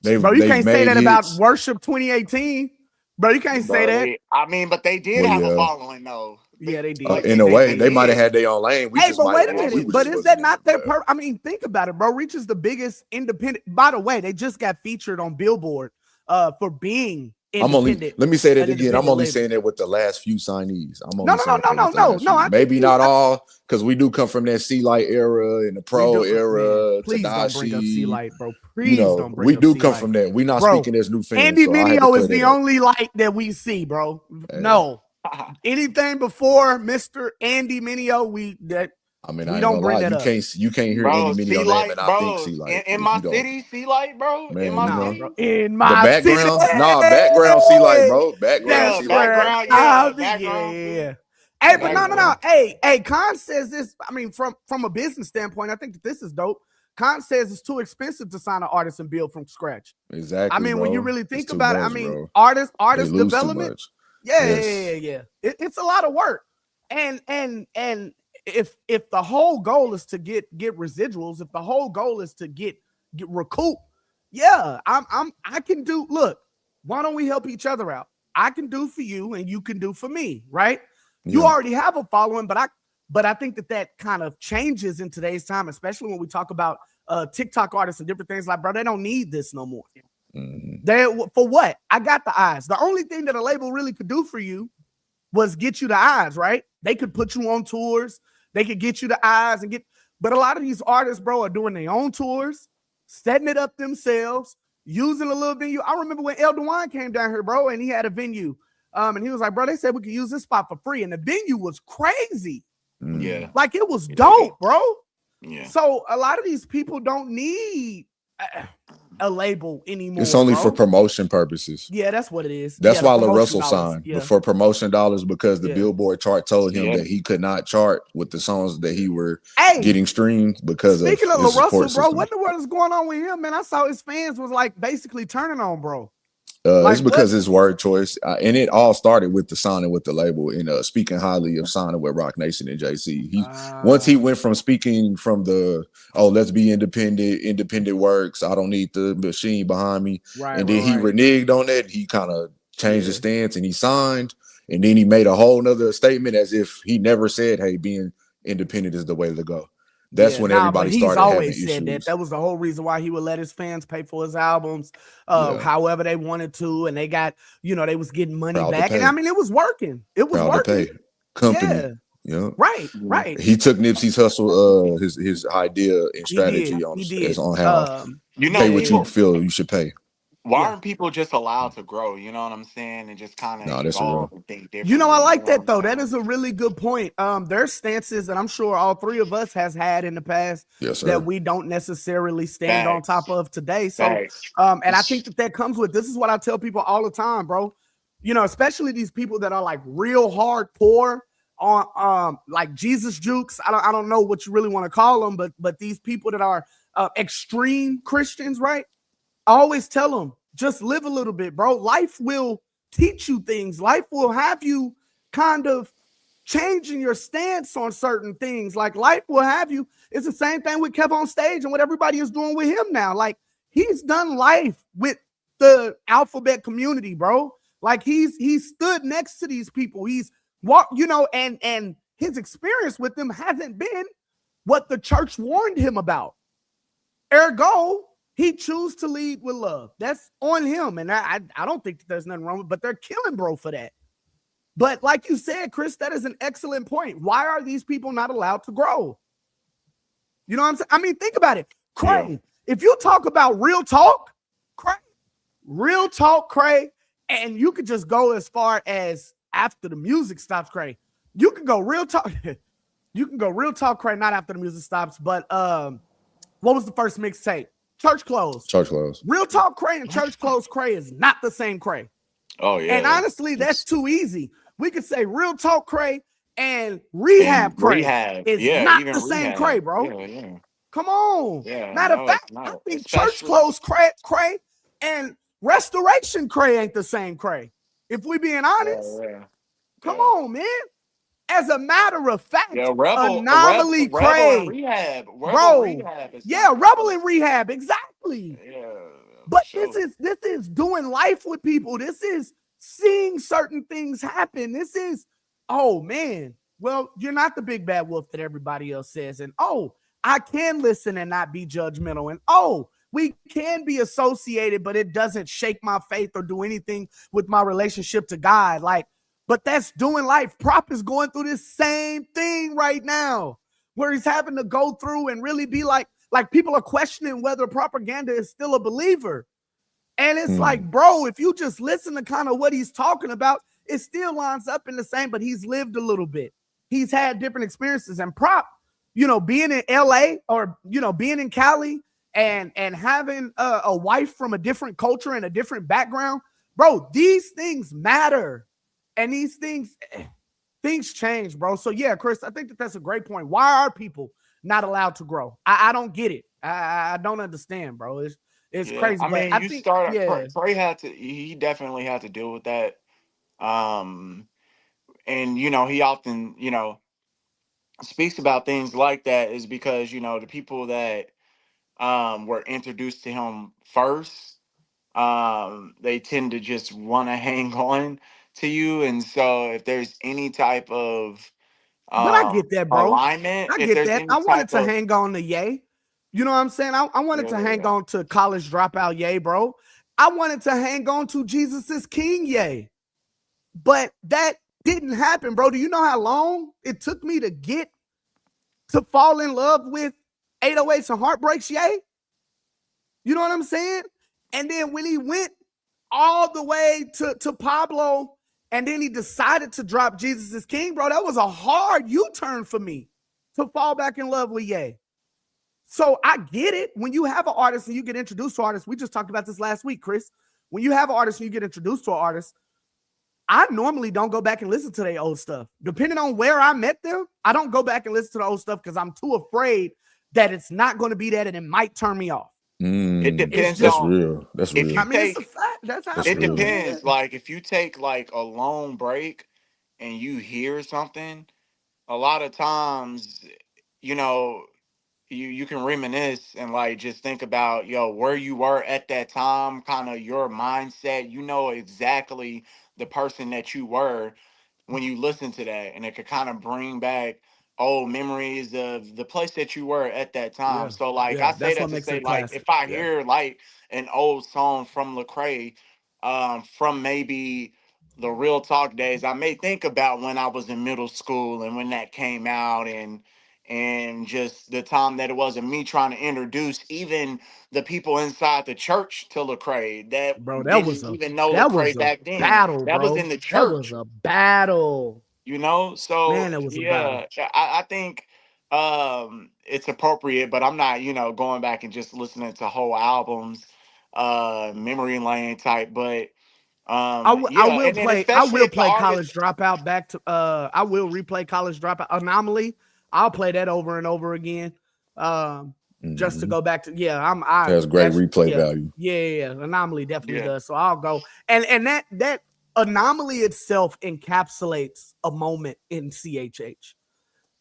you can't say that about Worship 2018, bro. You can't say that. I mean, but they did have a following though. Yeah, they did. In a way, they might have had their own lane. But wait a minute. But is that not their purpose? I mean, think about it, bro. Reach is the biggest independent. By the way, they just got featured on Billboard for being independent. Let me say that again. I'm only saying that with the last few signees. I'm only No. Maybe not all, because we do come from that C-Light era and the Pro era. Man, please don't bring up C-Light, bro. Please don't bring up C-Light. We do come from that. We're not speaking as new fans. Andy Mineo is the only light that we see, bro. Hey. No. Anything before Mr. Andy Mineo, we don't bring that up. You can't hear Andy Mineo name and not think C-Light. In my city, C-Light, bro. Man, in my city. In my city. Background C-Light, bro. Background C-Light. Yeah. Hey, but no. Hey, Khan says this. I mean, from a business standpoint, I think that this is dope. Khan says it's too expensive to sign an artist and build from scratch. Exactly. I mean, bro. when you really think about it, I mean, bro. artist development. Yeah. It's a lot of work. And if the whole goal is to get residuals, if the whole goal is to get recoup, I can do. Look, why don't we help each other out? I can do for you, and you can do for me, right? Yeah. You already have a following, but I think that kind of changes in today's time, especially when we talk about TikTok artists and different things. Like, bro, they don't need this no more. Mm-hmm. For what? I got the eyes. The only thing that a label really could do for you was get you the eyes, right? They could put you on tours. They could get you the eyes but a lot of these artists, bro, are doing their own tours, setting it up themselves, using a little venue. I remember when El Dewan came down here, bro, and he had a venue. And he was like, bro, they said we could use this spot for free. And the venue was crazy. Yeah. Like it was dope, bro. Yeah. So a lot of these people don't need a label anymore. It's only for promotion purposes. Yeah, that's what it is. That's why LaRussell signed for promotion dollars, because the Billboard chart told him that he could not chart with the songs that he were getting streamed because speaking of LaRussell, bro, what the world is going on with him, man? I saw his fans was like basically turning on, bro. It's because his word choice, and it all started with the signing with the label. And speaking highly of signing with Rock Nation and JC. Once he went from speaking from the let's be independent works. I don't need the machine behind me. Right, and then he reneged on that. He kind of changed his stance and he signed. And then he made a whole nother statement as if he never said, "Hey, being independent is the way to go." That's when everybody started having issues. He's always said that. That was the whole reason why he would let his fans pay for his albums, however they wanted to, and they got, they was getting money back, and I mean, it was working. It was working. To pay. Company. Yeah. Right. He took Nipsey's hustle, his idea and strategy on how pay what you feel you should pay. Why aren't people just allowed to grow? You know what I'm saying? And just kind of evolve and think differently. I like that though. That is a really good point. There's stances that I'm sure all three of us has had in the past that we don't necessarily stand on top of today. So, and I think that comes with, this is what I tell people all the time, bro. Especially these people that are like real hardcore on like Jesus jukes. I don't know what you really want to call them, but these people that are extreme Christians, right? I always tell them, just live a little bit, bro. Life will teach you things. Life will have you kind of changing your stance on certain things. Like life will have you. It's the same thing with Kev on stage and what everybody is doing with him now. Like he's done life with the alphabet community, bro. Like he stood next to these people. He's walked, and his experience with them hasn't been what the church warned him about. Ergo, he chose to lead with love. That's on him. And I don't think that there's nothing wrong with it, but they're killing bro for that. But like you said, Chris, that is an excellent point. Why are these people not allowed to grow? You know what I'm saying? I mean, think about it. Cray, if you talk about real talk, Cray, and you could just go as far as after the music stops, Cray. You can go real talk. You can go real talk, Cray, not after the music stops. But what was the first mixtape? Church Clothes. Real talk Cray and Church Clothes Cray is not the same Cray. Oh, yeah. And honestly, that's too easy. We could say Real Talk Cray and Rehab Cray is not the same Cray, bro. Yeah. Come on. Matter of fact, I think Church Clothes Cray and Restoration Cray ain't the same Cray. If we being honest. Come on, man. As a matter of fact, Anomaly Cray, Rehab, Rebel and Rehab, exactly. Yeah, but this is doing life with people. This is seeing certain things happen. This is, oh man, well, you're not the big bad wolf that everybody else says, and I can listen and not be judgmental, and we can be associated, but it doesn't shake my faith or do anything with my relationship to God. Like, but that's doing life. Prop is going through this same thing right now, where he's having to go through and really be like people are questioning whether propaganda is still a believer. And it's like, bro, if you just listen to kind of what he's talking about, it still lines up in the same, but he's lived a little bit. He's had different experiences. And Prop, being in LA or, being in Cali and having a wife from a different culture and a different background, bro, these things matter. And these things change, bro. So yeah, Chris, I think that's a great point. Why are people not allowed to grow? I don't get it. I don't understand, bro. It's crazy. I mean, I think, Trey he definitely had to deal with that. And he often, speaks about things like that is because, the people that were introduced to him first, they tend to just want to hang on to you. And so if there's any type of but I get that, bro. alignment, I if get there's that. any I wanted type to of hang on to Ye. You know what I'm saying? I wanted to hang on to college dropout Ye, bro. I wanted to hang on to Jesus is King Ye. But that didn't happen, bro. Do you know how long it took me to fall in love with 808s and Heartbreaks Ye? You know what I'm saying? And then when he went all the way to Pablo, and then he decided to drop Jesus is King, bro, that was a hard U-turn for me to fall back in love with Ye. So I get it. When you have an artist and you get introduced to artists, we just talked about this last week, Chris. When you have an artist and you get introduced to an artist, I normally don't go back and listen to their old stuff. Depending on where I met them, I don't go back and listen to the old stuff because I'm too afraid that it's not going to be that and it might turn me off. It depends. That's real. That's real. I mean, it's a fact. That's how it depends. Like if you take like a long break and you hear something, a lot of times, you know, you can reminisce and like just think about where you were at that time, kind of your mindset. You know exactly the person that you were when you listen to that, and it could kind of bring back old memories of the place that you were at that time. So like I say that's that what to makes it say, a like classic. if I hear like an old song from Lecrae, from maybe the Real Talk days, I may think about when I was in middle school and when that came out, and just the time that it wasn't me trying to introduce even the people inside the church to Lecrae that Bro, didn't even know that was Lecrae a back then. battle, That was bro. in the That was church, a battle. So Man, that was a battle. yeah, I think it's appropriate, but I'm not, going back and just listening to whole albums, memory lane type, but I yeah, will and then play. I especially will if the play artist, College Dropout back to. I will replay College Dropout Anomaly. I'll play that over and over again. Just to go back to Has great replay value. Yeah. Anomaly definitely yeah, does. So I'll go and that Anomaly itself encapsulates a moment in CHH.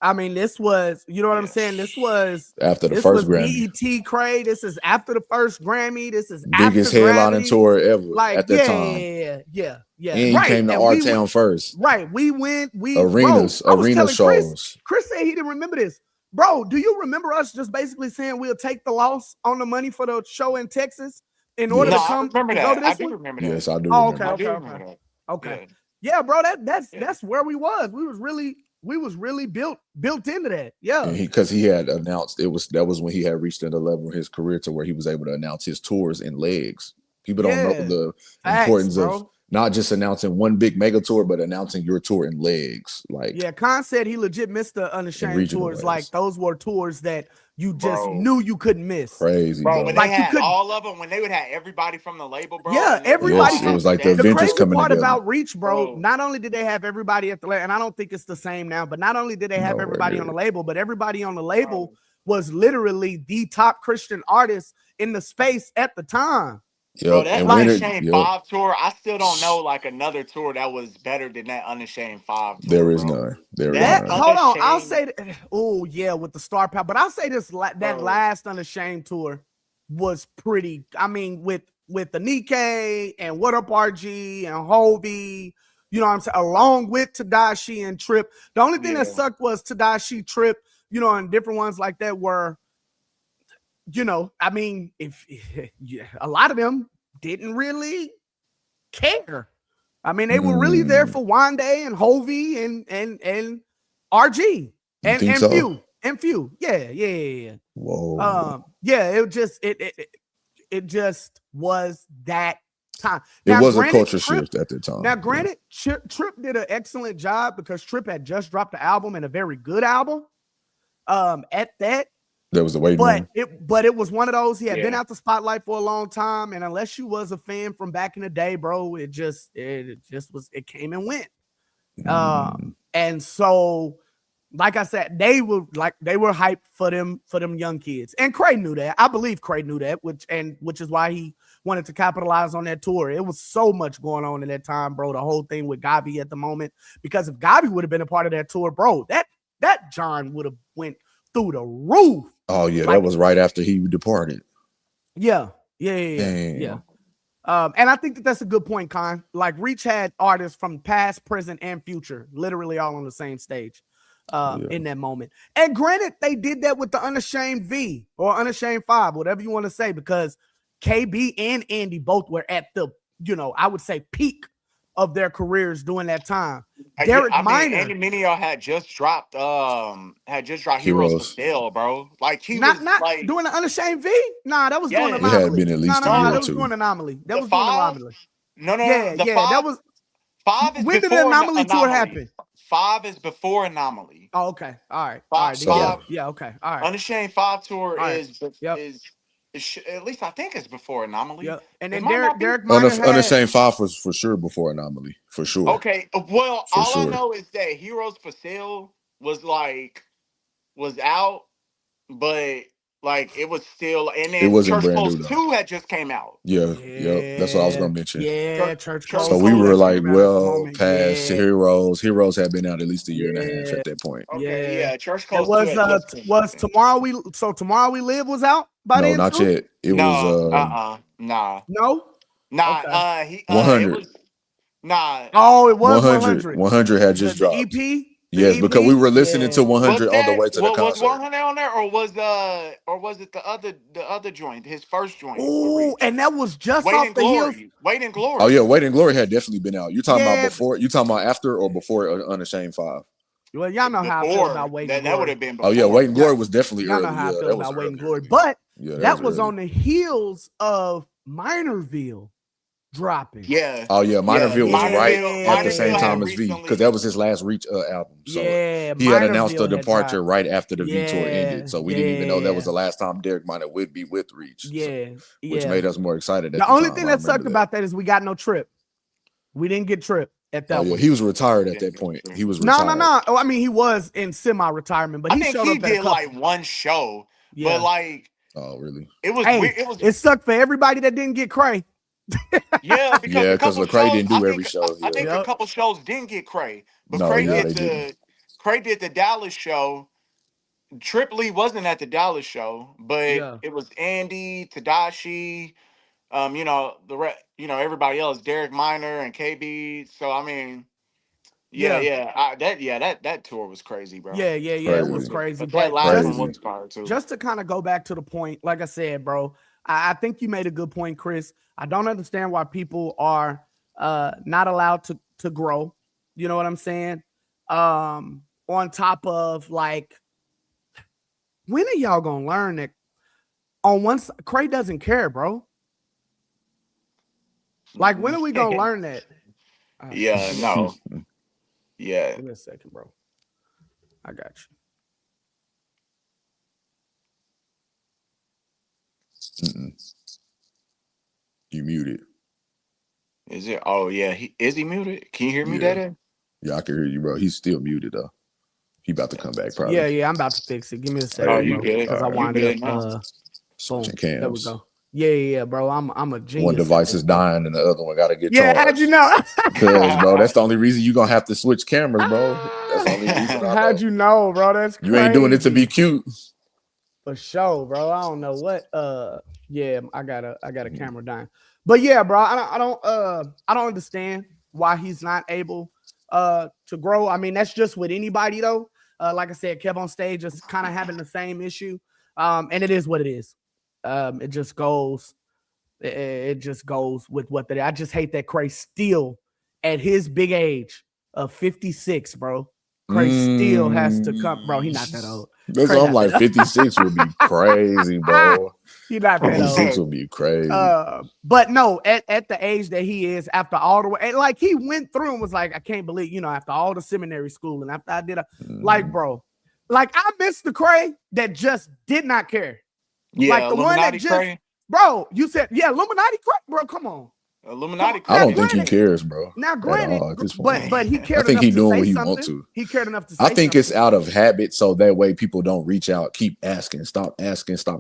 I mean, this was, you know what I'm saying? This was after the first Grammy. BET Cray. This is after the first Grammy. This is biggest after headlining tour ever like, at that time. Yeah. And you Right. came to And our town first. Right. We went, Arenas, bro, I was arena telling shows. Chris said he didn't remember this. Bro, do you remember us just basically saying we'll take the loss on the money for the show in Texas in order to I come remember to go that. to I this do one? remember that. Yes, I do Oh, remember. I do remember that. Okay. Yeah. Yeah, bro, that's where we was. We was really built into that. Yeah. Because he had announced that was when he had reached at a level in his career to where he was able to announce his tours in legs. People don't know the importance of not just announcing one big mega tour, but announcing your tour in legs. Like, yeah, Khan said he legit missed the Unashamed tours. legs. Like those were tours that you just knew you couldn't miss. Crazy, bro. When like they had all of them, when they would have everybody from the label, bro. Yeah, and everybody. Yes, it was like the the Avengers crazy coming part together. about Reach, bro. Not only did they have everybody at the label, and I don't think it's the same now, but not only did they have everybody on the label, but everybody on the label was literally the top Christian artist in the space at the time. Yep. Bro, that Unashamed 5 tour, I still don't know like another tour that was better than that Unashamed 5 tour. There is none. There is none. Hold on, I'll say that. Oh yeah, with the star power, but I'll say this: that last Unashamed tour was pretty. I mean, with the Nikkei and What Up RG and Hovey, you know what I'm saying, along with Tadashi and Trip. The only thing that sucked was Tadashi, Trip, and different ones like that were you know, I mean, if a lot of them didn't really care. I mean, they were really there for Wande and Hovey and RG You think and so? Few. Yeah. Whoa. Yeah, it just was that time. It Now, was a granted, culture shift at the time. Now, granted, Trip did an excellent job because Trip had just dropped the album and a very good album. At that, There was a waiting but room. it was one of those. He had been out the spotlight for a long time, and unless you was a fan from back in the day, bro, it just was. It came and went. And so, like I said, they were hyped for them young kids, and Cray knew that. I believe Cray knew that, which is why he wanted to capitalize on that tour. It was so much going on in that time, bro. The whole thing with Gabi at the moment, because if Gabi would have been a part of that tour, bro, that John would have went through the roof. Oh yeah, that was right after he departed. Yeah. And I think that's a good point, Con. Like Reach had artists from past, present, and future, literally all on the same stage in that moment. And granted, they did that with the Unashamed V or Unashamed 5, whatever you want to say, because KB and Andy both were at the, I would say peak of their careers during that time. Derek Minor, Andy Mineo had just dropped Heroes for Sale, bro. Like he not like doing the Unashamed V. Nah, that was doing Anomaly. It had been at least a year that or was two. doing Anomaly. That was doing Anomaly. No. That was 5 is when did before the Anomaly tour happen? 5 is before Anomaly. Oh, okay. All right. Okay. All right. Unashamed 5 tour is At least I think it's before Anomaly. Yeah. And then Derek Minor Unashamed 5 was for sure before Anomaly, for sure. Okay. Well, I know is that Heroes for Sale was out, but like it was still, and then it wasn't Church brand Close new, 2 had just came out. Yeah. That's what I was gonna mention. Yeah, Church Close. So we were like past Heroes. Heroes had been out at least a year and a half at that point. Okay, Church Close 2 was Tomorrow We Live was out by then? No, not yet. It was nah. No? Okay. 100. It was nah. Oh, it was 100. 100 had just dropped. The EP? Yes, because we were listening to 100 on the way to the concert. Was 100 on there, or was it the other joint, his first joint? Oh, and that was just off the heels. Wait in Glory. Oh yeah, Wait in Glory had definitely been out. You talking about before? You talking about after or before Unashamed 5? Well, y'all know how I feel about Wait in Glory. That would have been before. Oh yeah, Wait in Glory was definitely early. Y'all know how I feel about Wait in Glory, but that was early. on the heels of Minorville dropping. Yeah. Oh yeah, Minorville was right at the same time as V, because that was his last Reach album. So he had announced the departure right after the V tour ended. So we didn't even know that was the last time Derek Minor would be with Reach. Which made us more excited. The only thing that sucked about that is we got no Trip. We didn't get Trip at that point. He was retired at that point. He was retired. No. Oh, I mean, he was in semi-retirement, but he did like one show. But like, oh really? It was it sucked for everybody that didn't get Cray. Because Lecrae didn't do every show. I think a couple shows didn't get Cray, but Cray did the Dallas show. Trip Lee wasn't at the Dallas show, but it was Andy, Tadashi, everybody else, Derek Minor and KB. So I mean, that tour was crazy, bro. Yeah, it was crazy. But that last one was fire too. Just to kind of go back to the point, like I said, bro, I think you made a good point, Chris. I don't understand why people are not allowed to grow. You know what I'm saying? On top of like, when are y'all gonna learn that? On one side, Cray doesn't care, bro. Like, when are we gonna learn that? No. Yeah. Give me a second, bro. I got you. You muted. Is it? Oh yeah. Is he muted? Can you hear me, Dada? Yeah, I can hear you, bro. He's still muted though. He about to come back, probably. Yeah. I'm about to fix it. Give me a second. Oh, you good? Because I wanted up. Switching cams. There we go. Yeah, bro. I'm a genius. One device is dying and the other one got to get charged. How'd you know? Because, bro, that's the only reason you're going to have to switch cameras, bro. That's the only reason. How'd you know, bro? That's crazy. You ain't doing it to be cute. For sure, bro. I don't know what. I got a camera dying. But yeah, bro, I don't understand why he's not able to grow. I mean, that's just with anybody though. Like I said, Kev on Stage is kind of having the same issue. And it is what it is. It just goes. It just goes with what they. I just hate that Cray still at his big age of 56, bro. Cray still has to come, bro. He not that old. That's Cray what I'm not like. that 56 would be crazy, bro. He not that 56 old. would be crazy. But no, at the age that he is, after all the way, and like he went through and was like, I can't believe, after all the seminary school and after I did like, bro, like I missed the Cray that just did not care. Yeah, like the Illuminati one that just, Cray. Bro, you said, yeah, Illuminati Cray, bro. Come on. Illuminati. I don't think he cares, bro. Now, granted, at this point. but he cared. I think enough he's to doing say what he something. wants to. He cared enough to say I think something. it's out of habit, so that way people don't reach out, keep asking, stop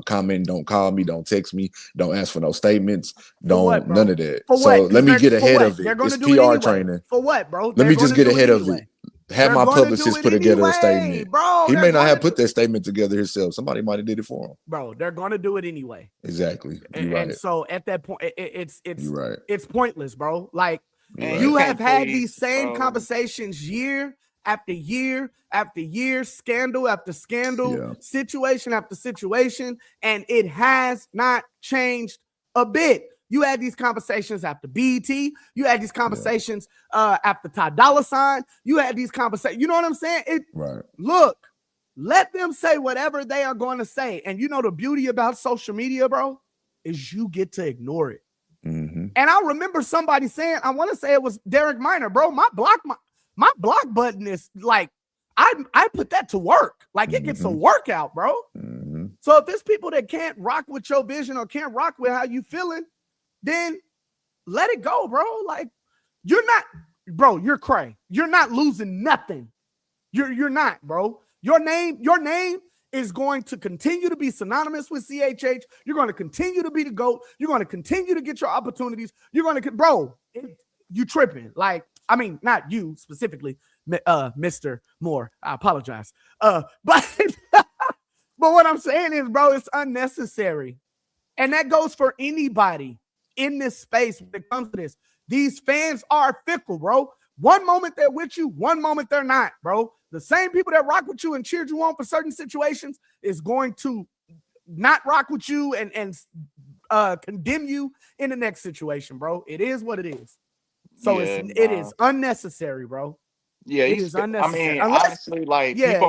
commenting, don't call me, don't text me, don't ask for no statements, none of that. So let me get ahead of it. It's PR training. For what, bro? Let me just get ahead of it. Have my publicist put together a statement. Bro, he may not have put that statement together himself. Somebody might have did it for him. Bro, they're going to do it anyway. Exactly. And so at that point, it's right. It's pointless, bro. Like you have had these same conversations year after year after year, scandal after scandal, situation after situation, and it has not changed a bit. You had these conversations after BET. You had these conversations after Ty Dolla $ign. You had these conversations. You know what I'm saying? Right. Look, let them say whatever they are going to say. And you know the beauty about social media, bro, is you get to ignore it. Mm-hmm. And I remember somebody saying, I want to say it was Derek Minor, bro. My block button is like, I put that to work. Like it gets a workout, bro. Mm-hmm. So if there's people that can't rock with your vision or can't rock with how you feeling, then let it go, bro. Like you're Cray. You're not losing nothing. You're not, bro. Your name is going to continue to be synonymous with CHH. You're going to continue to be the GOAT. You're going to continue to get your opportunities. You're going to, you tripping. Like, I mean, not you specifically, Mr. Moore. I apologize. But what I'm saying is, bro, it's unnecessary. And that goes for anybody in this space when it comes to this. These fans are fickle, bro. One moment they're with you, one moment they're not, bro. The same people that rock with you and cheered you on for certain situations is going to not rock with you and condemn you in the next situation, bro. It is what it is. So it is unnecessary, bro. Yeah, it is unnecessary. I mean, honestly, like people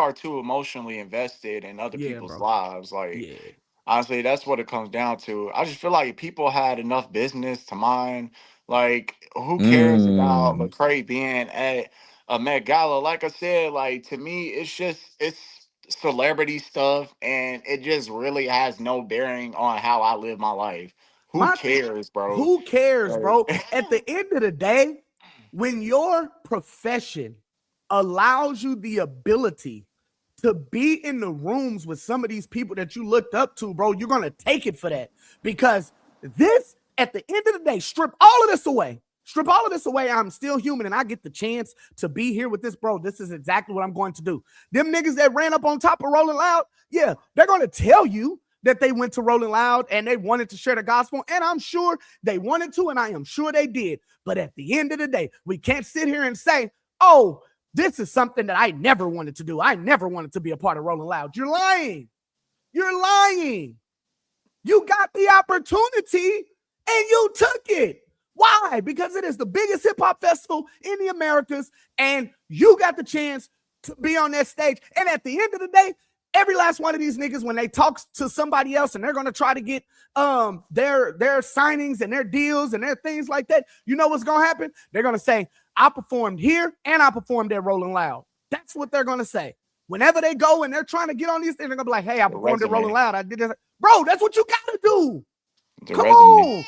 are too emotionally invested in other people's lives. Like, honestly, that's what it comes down to. I just feel like people had enough business to mind. Like, who cares about Lecrae being at a Met Gala? Like I said, like to me, it's celebrity stuff, and it just really has no bearing on how I live my life. Who cares, bro? Who cares, bro? At the end of the day, when your profession allows you the ability to be in the rooms with some of these people that you looked up to, bro, you're going to take it for that. Because this, at the end of the day, strip all of this away. Strip all of this away. I'm still human and I get the chance to be here with this, bro. This is exactly what I'm going to do. Them niggas that ran up on top of Rolling Loud, yeah, they're going to tell you that they went to Rolling Loud and they wanted to share the gospel. And I'm sure they wanted to, and I am sure they did. But at the end of the day, we can't sit here and say, oh, this is something that I never wanted to do. I never wanted to be a part of Rolling Loud. You're lying. You're lying. You got the opportunity and you took it. Why? Because it is the biggest hip hop festival in the Americas, and you got the chance to be on that stage. And at the end of the day, every last one of these niggas, when they talk to somebody else and they're going to try to get their signings and their deals and their things like that, you know what's going to happen? They're going to say, I performed here and I performed at Rolling Loud. That's what they're going to say. Whenever they go and they're trying to get on these things, they're going to be like, hey, I performed at Rolling Loud. I did this. Bro, that's what you got to do. Come on.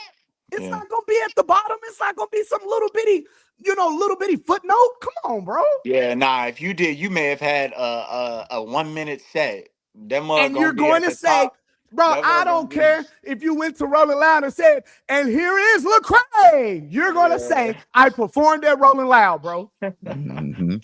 It's not going to be at the bottom. It's not going to be some little bitty footnote. Come on, bro. Yeah, nah, if you did, you may have had a 1 minute set. And you're going to say, top. Bro, I don't care if you went to Rolling Loud and said, and here is Lecrae. You're going to say, I performed at Rolling Loud, bro. Mm-hmm.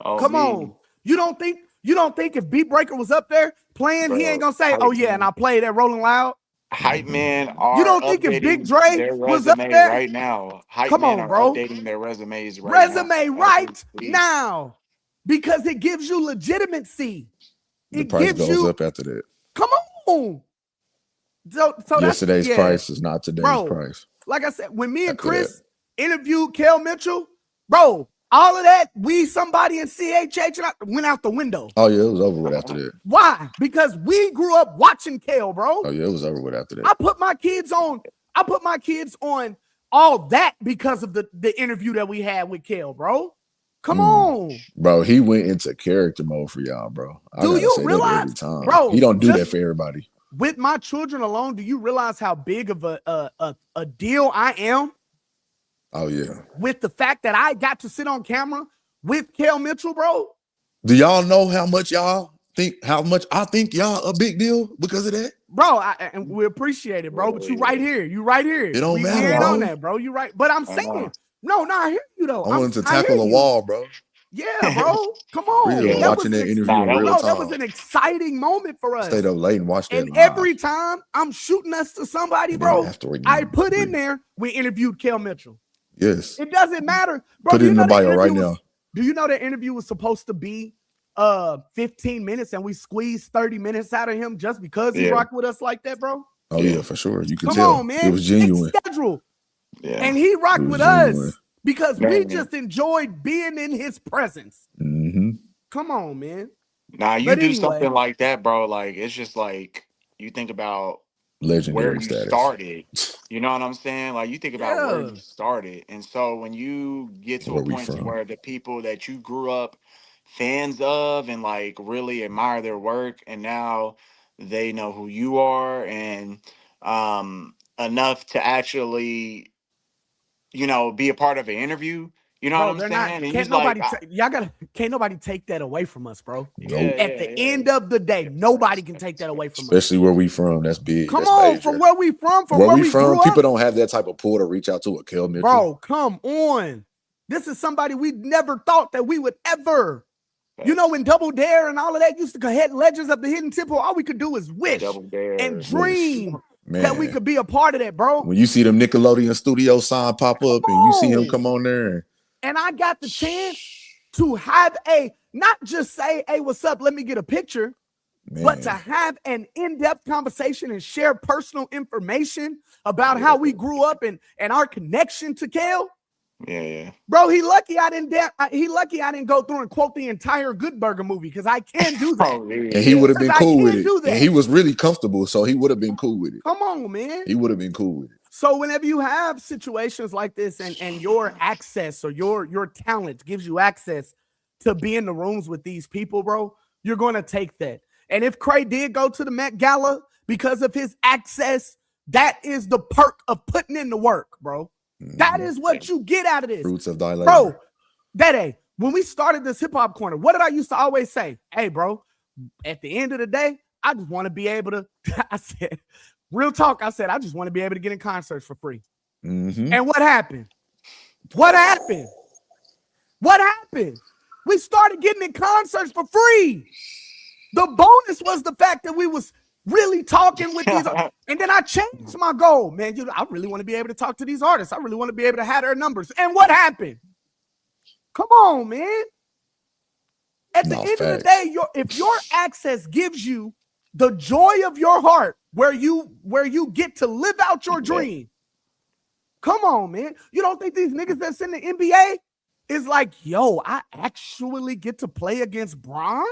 Come on. You don't think if Beat Breaker was up there playing, he ain't going to say, oh, yeah, and I played at Rolling Loud? Hype man are you don't think if Big Dre was up there right now? Hype Come man on, bro. Updating their resumes right now because it gives you legitimacy. The price goes up after that. on. So yesterday's price is not today's price. Like I said, when me and Chris interviewed Kel Mitchell, bro, all of that, somebody in CHH went out the window. Oh, yeah, it was over with after that. Why? Because we grew up watching Kel, bro. Oh, yeah, it was over with after that. I put my kids on all that because of the interview that we had with Kel, bro. Come on. Bro, he went into character mode for y'all, bro. Do you realize, every time. Bro, he don't do that for everybody. With my children alone, do you realize how big of a deal I am? Oh, yeah. With the fact that I got to sit on camera with Kel Mitchell, bro. Do y'all know how much I think y'all a big deal because of that? Bro, and we appreciate it, bro. But you right here. It don't matter, we ain't bro. on that, bro. You right. But I'm saying, no, I hear you, though. I wanted to tackle a wall, bro. Yeah, bro. Come on. Really watching that interview in real time. That was an exciting moment for us. Stayed up late and watched that. And every time I'm shooting us to somebody, bro, I put in there, we interviewed Kel Mitchell. Yes. It doesn't matter. Bro, put it in the bio right now. Do you know the interview was supposed to be 15 minutes and we squeezed 30 minutes out of him just because he rocked with us like that, bro? Oh, yeah, for sure. You can Come tell. on, man. It was genuine. Schedule. Yeah. And he rocked with us because we just enjoyed being in his presence. Mm-hmm. Come on, man. Nah, you do something like that, bro. Like, it's just like you think about legendary where you status. Started. You know what I'm saying? Like, you think about where you started. And so when you get to a point where the people that you grew up fans of and like really admire their work, and now they know who you are, and enough to actually, be a part of an interview. You know what I'm saying? Can't nobody take that away from us, bro. Nope. At the end of the day, nobody can take that away from us. Especially where we from. That's big. Come that's on, major. from where we from, where we from, people don't have that type of pull to reach out to a Kel Mitchell. Bro, come on. This is somebody we never thought that we would ever. When Double Dare and all of that used to go ahead, Legends of the Hidden Temple, all we could do is wish and dream that we could be a part of that, bro. When you see them Nickelodeon studio sign pop up and you see him come on there. And I got the chance to have not just say, hey, what's up? Let me get a picture, but to have an in-depth conversation and share personal information about how we grew up and our connection to Kel. Yeah. Bro, he lucky I didn't go through and quote the entire Good Burger movie because I can't do that. And he would have been cool with it. And he was really comfortable, so he would have been cool with it. Come on, man. He would have been cool with it. So whenever you have situations like this and your access or your talent gives you access to be in the rooms with these people, bro, you're going to take that. And if Cray did go to the Met Gala because of his access, that is the perk of putting in the work, bro. That is what you get out of this. Fruits of thy labor. Bro, Dede, when we started this hip hop corner, what did I used to always say? Hey, bro, at the end of the day, I just want to be able to, I said, real talk, I said, I just want to be able to get in concerts for free. Mm-hmm. And what happened? What happened? We started getting in concerts for free. The bonus was the fact that we was really talking with these. And then I changed my goal. Man, I really want to be able to talk to these artists. I really want to be able to have their numbers. And what happened? Come on, man. At the end of the day, if your access gives you the joy of your heart, where you get to live out your dream. Come on, man. You don't think these niggas that's in the NBA is like, yo, I actually get to play against Bron?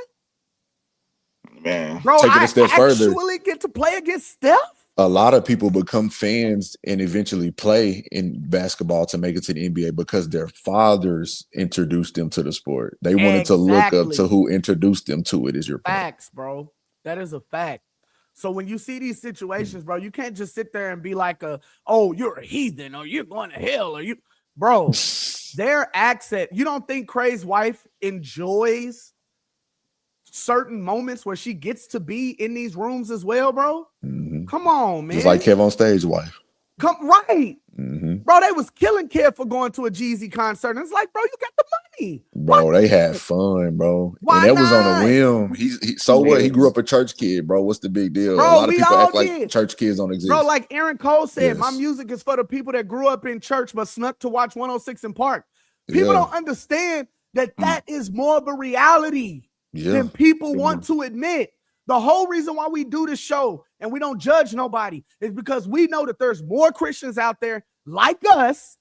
Man, bro, I actually get to play against Steph? A lot of people become fans and eventually play in basketball to make it to the NBA because their fathers introduced them to the sport. They wanted to look up to who introduced them to it, is your point. Facts, bro. That is a fact. So when you see these situations, bro, you can't just sit there and be like, oh, you're a heathen or you're going to hell or you, bro, their accent. You don't think Cray's wife enjoys certain moments where she gets to be in these rooms as well, bro? Mm-hmm. Come on, man. Just like Kev on Stage wife. Come right. Mm-hmm. Bro, they was killing Kev for going to a Jeezy concert. And it's like, bro, you got the money. Bro, they had fun, bro. Why and that not? was on a whim. So what? He grew up a church kid, bro. What's the big deal? Bro, a lot of people act did. like church kids don't exist. Bro, like Aaron Cole said, my music is for the people that grew up in church but snuck to watch 106 in Park. People don't understand that is more of a reality than people want to admit. The whole reason why we do this show and we don't judge nobody is because we know that there's more Christians out there like us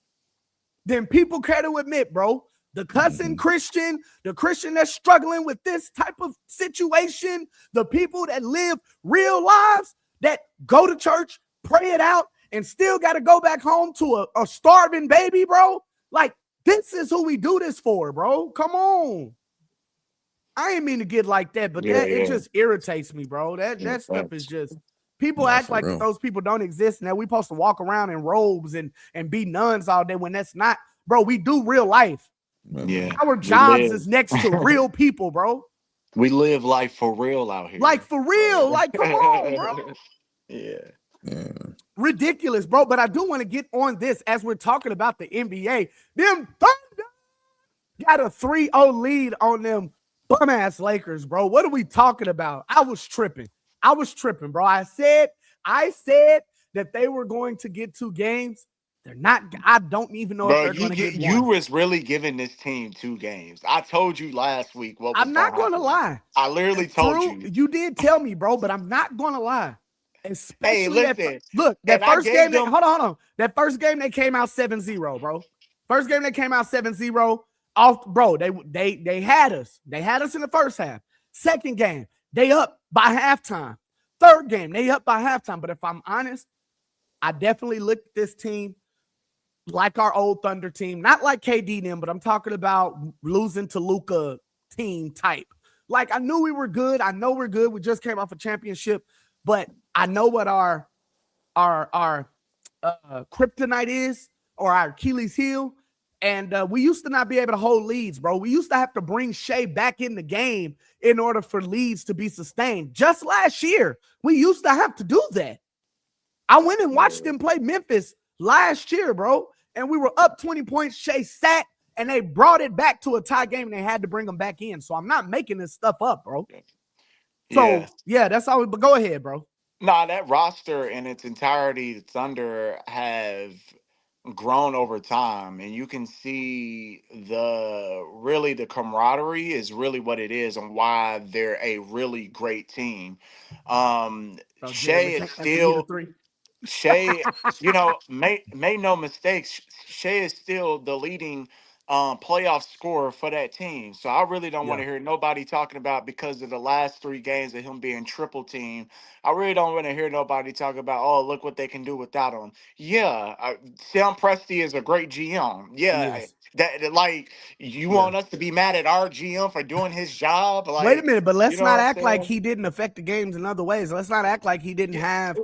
than people care to admit, bro. The cussing Christian, the Christian that's struggling with this type of situation, the people that live real lives, that go to church, pray it out, and still got to go back home to a starving baby, bro. Like, this is who we do this for, bro. Come on. I ain't mean to get like that, but it just irritates me, bro. That stuff is just, people act like that those people don't exist and that we supposed to walk around in robes and be nuns all day when that's not, bro. We do real life. Yeah. Our jobs is next to real people, bro. We live life for real out here. Like, for real. Like, come on, bro. Yeah. Ridiculous, bro. But I do want to get on this as we're talking about the NBA. Them Thunder got a 3-0 lead on them bum-ass Lakers, bro. What are we talking about? I was tripping, bro. I said that they were going to get 2 games. They're not. I don't even know if they're going to get 1. You was really giving this team 2 games. I told you last week what was I'm not going to lie. I literally told you. You did tell me, bro, but I'm not going to lie. Especially that first game. Hold on. That first game they came out 7-0, bro. First game they came out 7-0. Off, bro. They had us. They had us in the first half. Second game, they up by halftime. Third game, they up by halftime. But if I'm honest, I definitely looked at this team like our old Thunder team, not like KD them, but I'm talking about losing to Luka team type. Like, I knew we were good. I know we're good. We just came off a championship, but I know what our kryptonite is, or our Achilles heel. And we used to not be able to hold leads, bro. We used to have to bring Shea back in the game in order for leads to be sustained. Just last year, we used to have to do that. I went and watched them play Memphis last year, bro. And we were up 20 points. Shea sat, and they brought it back to a tie game, and they had to bring them back in. So I'm not making this stuff up, bro. So, yeah, that's all. But go ahead, bro. Nah, that roster in its entirety, the Thunder have grown over time, and you can see the camaraderie is really what it is and why they're a really great team. Shea is still Shea, make no mistakes. Shea is still the leading playoff scorer for that team. So I really don't want to hear nobody talking about, because of the last 3 games of him being triple team. I really don't want to hear nobody talk about, oh, look what they can do without him. Yeah, Sam Presti is a great GM. Yeah, that like, you want us to be mad at our GM for doing his job? Like, wait a minute, but let's not act like he didn't affect the games in other ways. Let's not act like he didn't have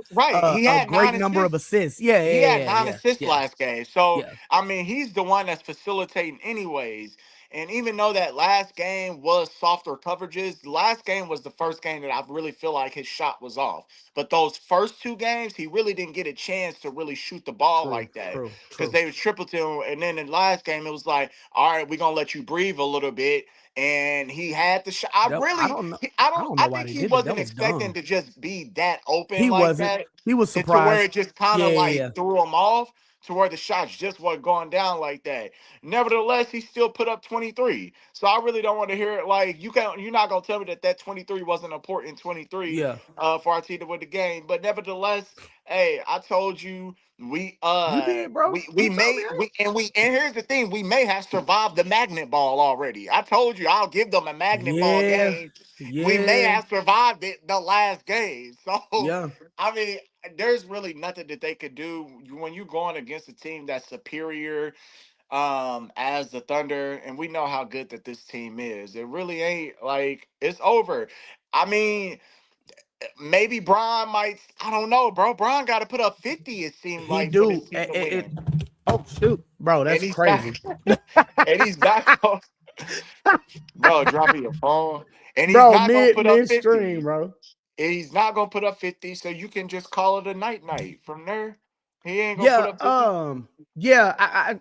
he had a great number of assists. He had 9 assists last game. So I mean, he's the one that's facilitating anyways. And even though that last game was softer coverages, the last game was the first game that I really feel like his shot was off. But those first 2 games, he really didn't get a chance to really shoot the ball like that, because they was triple to him. And then in the last game, it was like, all right, we're gonna let you breathe a little bit. And he had the shot. I think he wasn't expecting to just be that open that. He was surprised. To where it just kind of threw him off, to where the shots just weren't going down like that. Nevertheless, he still put up 23. So I really don't want to hear it. Like, you're not gonna tell me that 23 wasn't important 23 for our team to win the game. But nevertheless, hey, I told you we did, bro. And here's the thing, we may have survived the magnet ball already. I told you I'll give them a magnet ball game. We may have survived it the last game. So I mean, there's really nothing that they could do when you're going against a team that's superior as the Thunder, and we know how good that this team is. It really ain't like it's over. I mean, maybe Bron might. I don't know, bro. Bron got to put up 50. It seemed like he do. Oh shoot, bro, that's crazy. And he's back. Bro, drop me your phone. And he's not gonna put up 50, bro. He's not gonna put up 50, so you can just call it a night from there. He ain't gonna put up 50.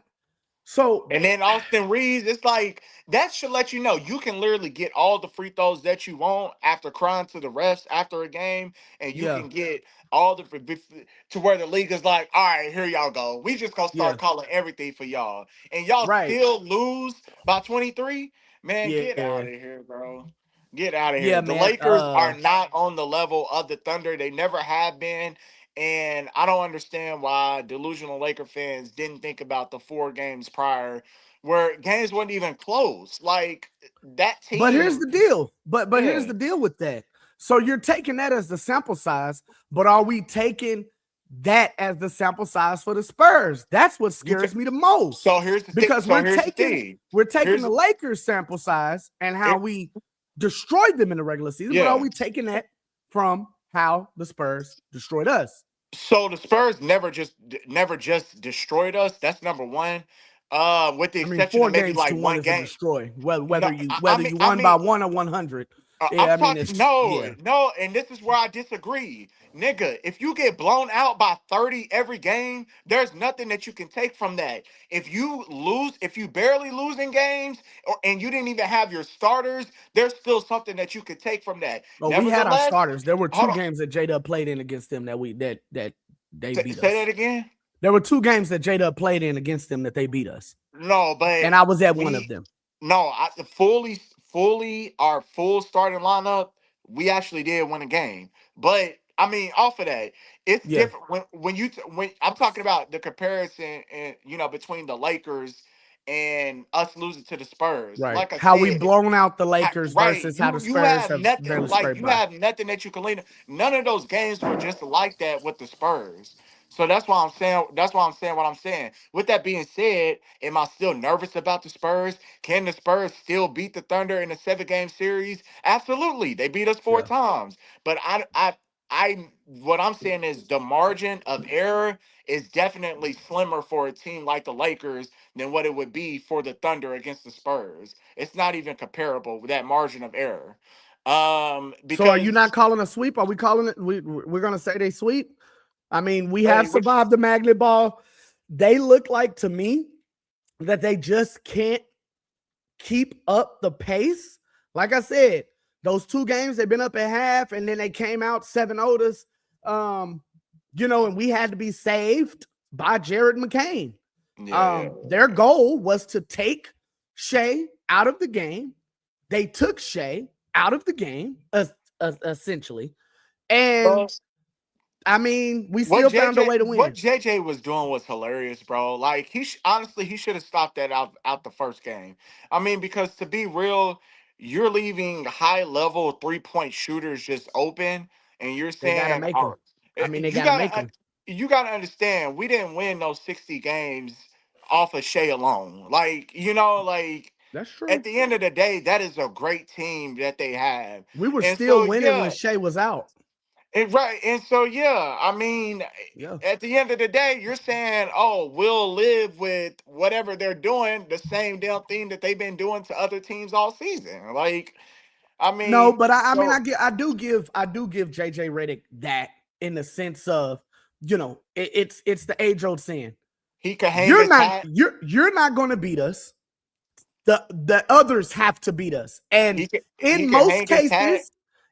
So, and then Austin Reeves, it's like, that should let you know you can literally get all the free throws that you want after crying to the refs after a game, and you can get all the to where the league is like, all right, here y'all go. We just gonna start calling everything for y'all, and y'all still lose by 23. Man, get out of here, bro. Get out of Yeah, here. The man. Lakers are not on the level of the Thunder. They never have been. And I don't understand why delusional Laker fans didn't think about the 4 games prior where games weren't even close. Like that But here's team, the deal. But here's yeah. the deal with that. So you're taking that as the sample size, but are we taking that as the sample size for the Spurs? That's what You can, scares me the most. so here's the thing. Because So here's the thing. we're taking Here's the Lakers sample size and how it, we destroyed them in the regular season, but are yeah. we taking that from how the Spurs destroyed us? So the Spurs never just destroyed us. That's number one. With the I mean, exception 4 of maybe games to like 1 one is a game. destroy. No, Whether you I won by mean, 1 or 100. I'm Yeah, I mean, talking it's yeah. no, and this is where I disagree, nigga. If you get blown out by 30 every game, there's nothing that you can take from that. If you lose, if you barely lose in games, and you didn't even have your starters, there's still something that you could take from that. Oh, we had our Nevertheless, starters. There were hold 2 on, games that J-Dub played in against them that they beat say us. that again. There were 2 games that J-Dub played in against them that they beat us. No, but And I was at one of we them. no, I fully our full starting lineup, we actually did win a game. But I mean, off of that, it's Yeah, different when I'm talking about the comparison and between the Lakers and us losing to the Spurs. right. Like I How we said, blown out the Lakers right, versus how the you Spurs have have nothing barely like scraped you by. have nothing that you can lean. None of those games were just like that with the Spurs. So that's why I'm saying what I'm saying. With that being said, am I still nervous about the Spurs? Can the Spurs still beat the Thunder in a 7 game series? Absolutely. They beat us four Yeah. times. But what I'm saying is the margin of error is definitely slimmer for a team like the Lakers than what it would be for the Thunder against the Spurs. It's not even comparable with that margin of error. So are you not Because calling a sweep? Are we calling it? We're gonna say they sweep. I mean, we have hey, which survived the magnet ball. They look like to me that they just can't keep up the pace. Like I said, those 2 games they've been up at half, and then they came out 7-0 us. And we had to be saved by Jared McCain. yeah, Their goal was to take Shea out of the game. They took Shea out of the game, essentially. And yeah. I mean, we still found a way to What win. JJ was doing was hilarious, bro. Like honestly he should have stopped that out the first game. I mean, because to be real, you're leaving high level 3-point shooters just open, and you're They got to saying, make "Oh, them. I mean, they you got to make gotta them. you gotta understand, we didn't win those 60 games off of Shea alone. Like like." That's At true. the end of the day, that is a great team that they have. We were And still so, winning when yeah, Shea was out. right. And so, yeah, I mean, Yeah. at the end of the day, you're saying, oh, we'll live with whatever they're doing, the same damn thing that they've been doing to other teams all season. Like, I No, mean, but I mean, so I do give JJ Redick that in the sense of, it's the age old saying. he could hang his hat. You're not going to beat us. The others have to beat us. And He could hang his hat.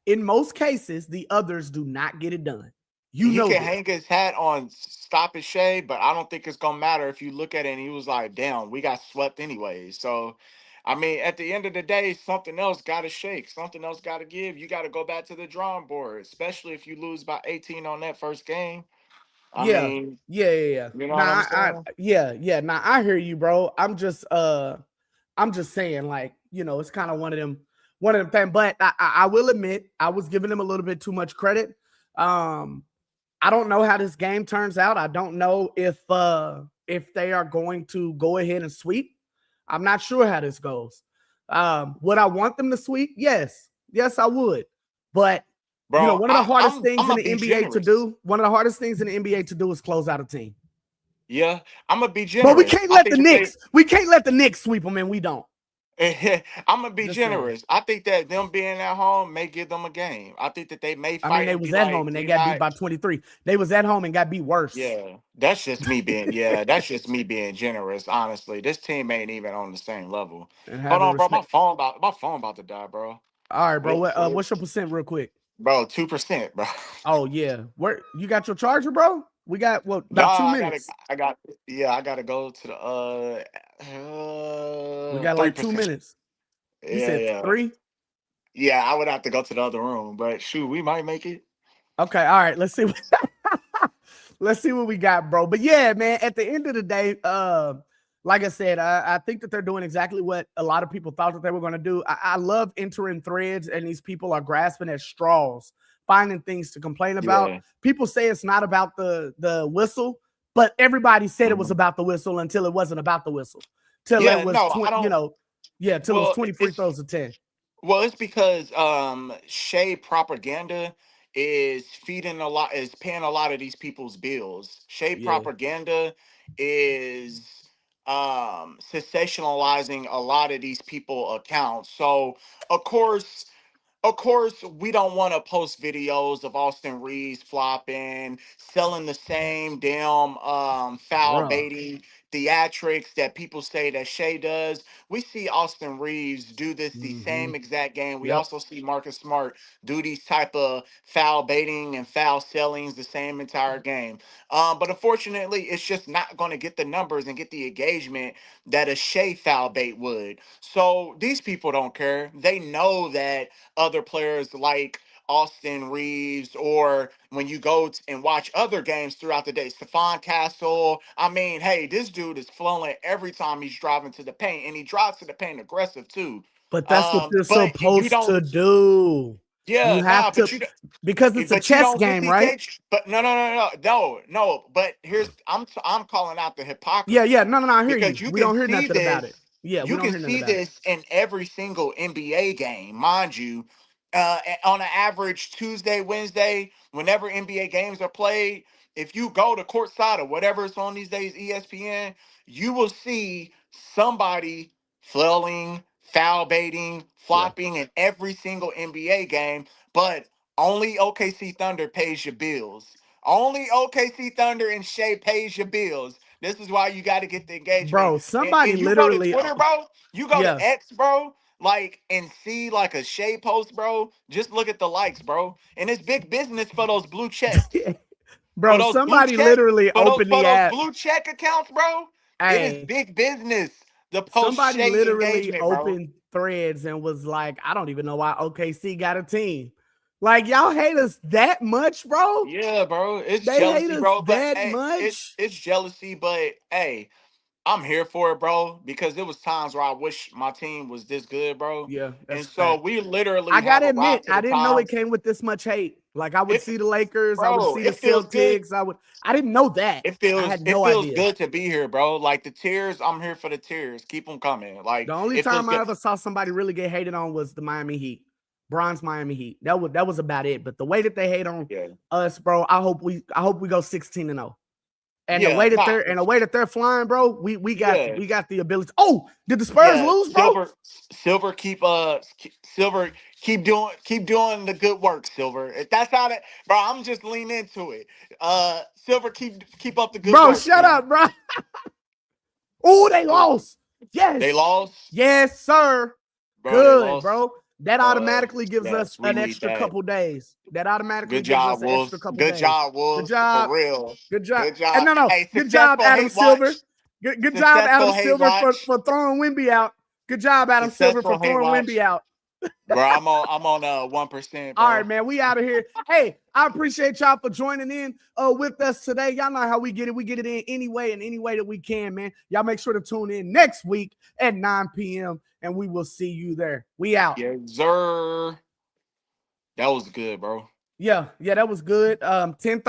in most cases, the others do not get it done. You He know can this. hang his hat on stopping Shea, but I don't think it's gonna matter if you look at it and he was like, damn, we got swept anyway. So I mean, at the end of the day, something else gotta shake, something else gotta give. You gotta go back to the drawing board, especially if you lose by 18 on that first game. I Yeah. mean, Yeah. you know what I'm Nah, saying? yeah. Nah, I hear you, bro. I'm just saying, like, it's kind of one of them things. But I will admit, I was giving them a little bit too much credit. I don't know how this game turns out. I don't know if they are going to go ahead and sweep. I'm not sure how this goes. Would I want them to sweep? Yes. Yes, I would. But Bro, one of the hardest things I'm in gonna the be NBA to generous. do, one of the hardest things in the NBA to do is close out a team. Yeah, I'm gonna be But we generous. can't I let the think that they Knicks, we can't let the Knicks sweep them, and we don't. I'm gonna be Just saying. generous. I think that them being at home may give them a game. I think that they may I mean, fight they and was be at like, home and they we got beat not. by 23. They was at home and got beat worse. Yeah, that's just me being. Yeah, that's just me being generous. Honestly, this team ain't even on the same level. And Hold having on, bro. respect. My phone about to die, bro. All right, bro. Real quick, What's your percent real quick? bro. 2%, bro. Oh, yeah. Where you got your charger, bro? We got Nah, about 2 minutes. I gotta go to the We got like 2 3%. minutes. You Yeah, said yeah. 3? Yeah, I would have to go to the other room, but shoot, we might make it. Okay, all right. Let's see. Let's see what we got, bro. But yeah, man. At the end of the day, like I said, I think that they're doing exactly what a lot of people thought that they were going to do. I love entering threads, and these people are grasping at straws, finding things to complain about. Yeah. People say it's not about the whistle, but everybody said it was about the whistle until it wasn't about the whistle. Till it Yeah, was no, I 20, don't. yeah, till it was Well, 20 free throws to 10. well, it's because Shea propaganda is paying a lot of these people's bills. Shea Yeah, propaganda is sensationalizing a lot of these people accounts. So of course, we don't want to post videos of Austin Reeves flopping, selling the same damn foul bro. baiting theatrics that people say that Shea does. We see Austin Reeves do this the Mm-hmm. same exact game. We Yep. also see Marcus Smart do these type of foul baiting and foul sellings the same entire game. But unfortunately, it's just not going to get the numbers and get the engagement that a Shea foul bait would. So these people don't care. They know that other players like Austin Reeves, or when you go and watch other games throughout the day, Stephon Castle. I mean, hey, this dude is flowing every time he's driving to the paint, and he drives to the paint aggressive too. But that's what you're But you supposed don't, to do. You yeah, have nah, to, because it's a but you chess don't get game, the right? engagement. But no. But I'm calling out the Yeah, yeah. hypocrisy, No, no, no. I hear because you. you We can don't hear see nothing about this. it. Yeah, we You don't can hear nothing see about it. this in every single NBA game, mind you. On an average Tuesday, Wednesday, whenever NBA games are played, if you go to courtside or whatever it's on these days, ESPN, you will see somebody flailing, foul baiting, Yeah, flopping in every single NBA game. But only OKC Thunder pays your bills. Only OKC Thunder and Shea pays your bills. This is why you got to get the engagement. bro. And, Somebody and you go to literally. Twitter, bro. You go Yeah, to X, bro. Like, and see like a Shea post, bro. Just look at the likes, bro. And it's big business for those blue checks. For bro. those blue Somebody check, literally for those opened for the those app. blue check accounts, bro. It is Hey, big business. The post somebody Shea literally engagement, bro. opened threads and was like, I don't even know why OKC got a team. Like, y'all hate us that much, bro? Yeah, bro. It's They hate jealousy, us bro. But that hey, much? it's jealousy, but hey, I'm here for it, bro, because there was times where I wish my team was this good, bro. Yeah, And that's a so fact. we literally I have gotta arrived admit, to I the didn't know it times. came with this much hate. Like, I would If see the Lakers, I would bro, see the it feels good. Celtics, I didn't know that. I had It no feels idea. good to be here, bro. Like the tears, I'm here for the tears. Keep them coming. The Like only it feels time I good. ever saw somebody really get hated on was the Miami Heat, bronze Miami Heat. That was about it. But the way that they hate on Yeah, us, bro, I hope we go 16-0. And the yeah, way that nah, they're flying, bro, we got yeah. the ability. Oh, did the Spurs Yeah, lose, bro? Silver keep doing the good work, Silver. If that's how that, bro, I'm just lean into it. Silver, keep up the good Bro, work, shut man. up, bro. Oh, they Who lost. they Yes. lost, Yes, sir. bro? They Good, lost. bro. That automatically gives Yes, us we an need extra that. couple days. That automatically Good gives us job, an extra Wolves. couple Good days. job, Good Wolves. For job. real. Good job. Good And job. no. Hey, Good job, successful Adam hate Silver. watch. Good job, Adam Successful hate Silver, for, watch. for throwing Wimby out. Good job, Adam Silver, for Successful hate throwing Wimby watch. out. Bro, I'm on 1%, All right, bro. man. We out of here. Hey, I appreciate y'all for joining in with us today. Y'all know how we get it. We get it in any way that we can, man. Y'all make sure to tune in next week at 9 p.m. and we will see you there. We out. Yes, sir. That was good, bro. Yeah, that was good. 10:30.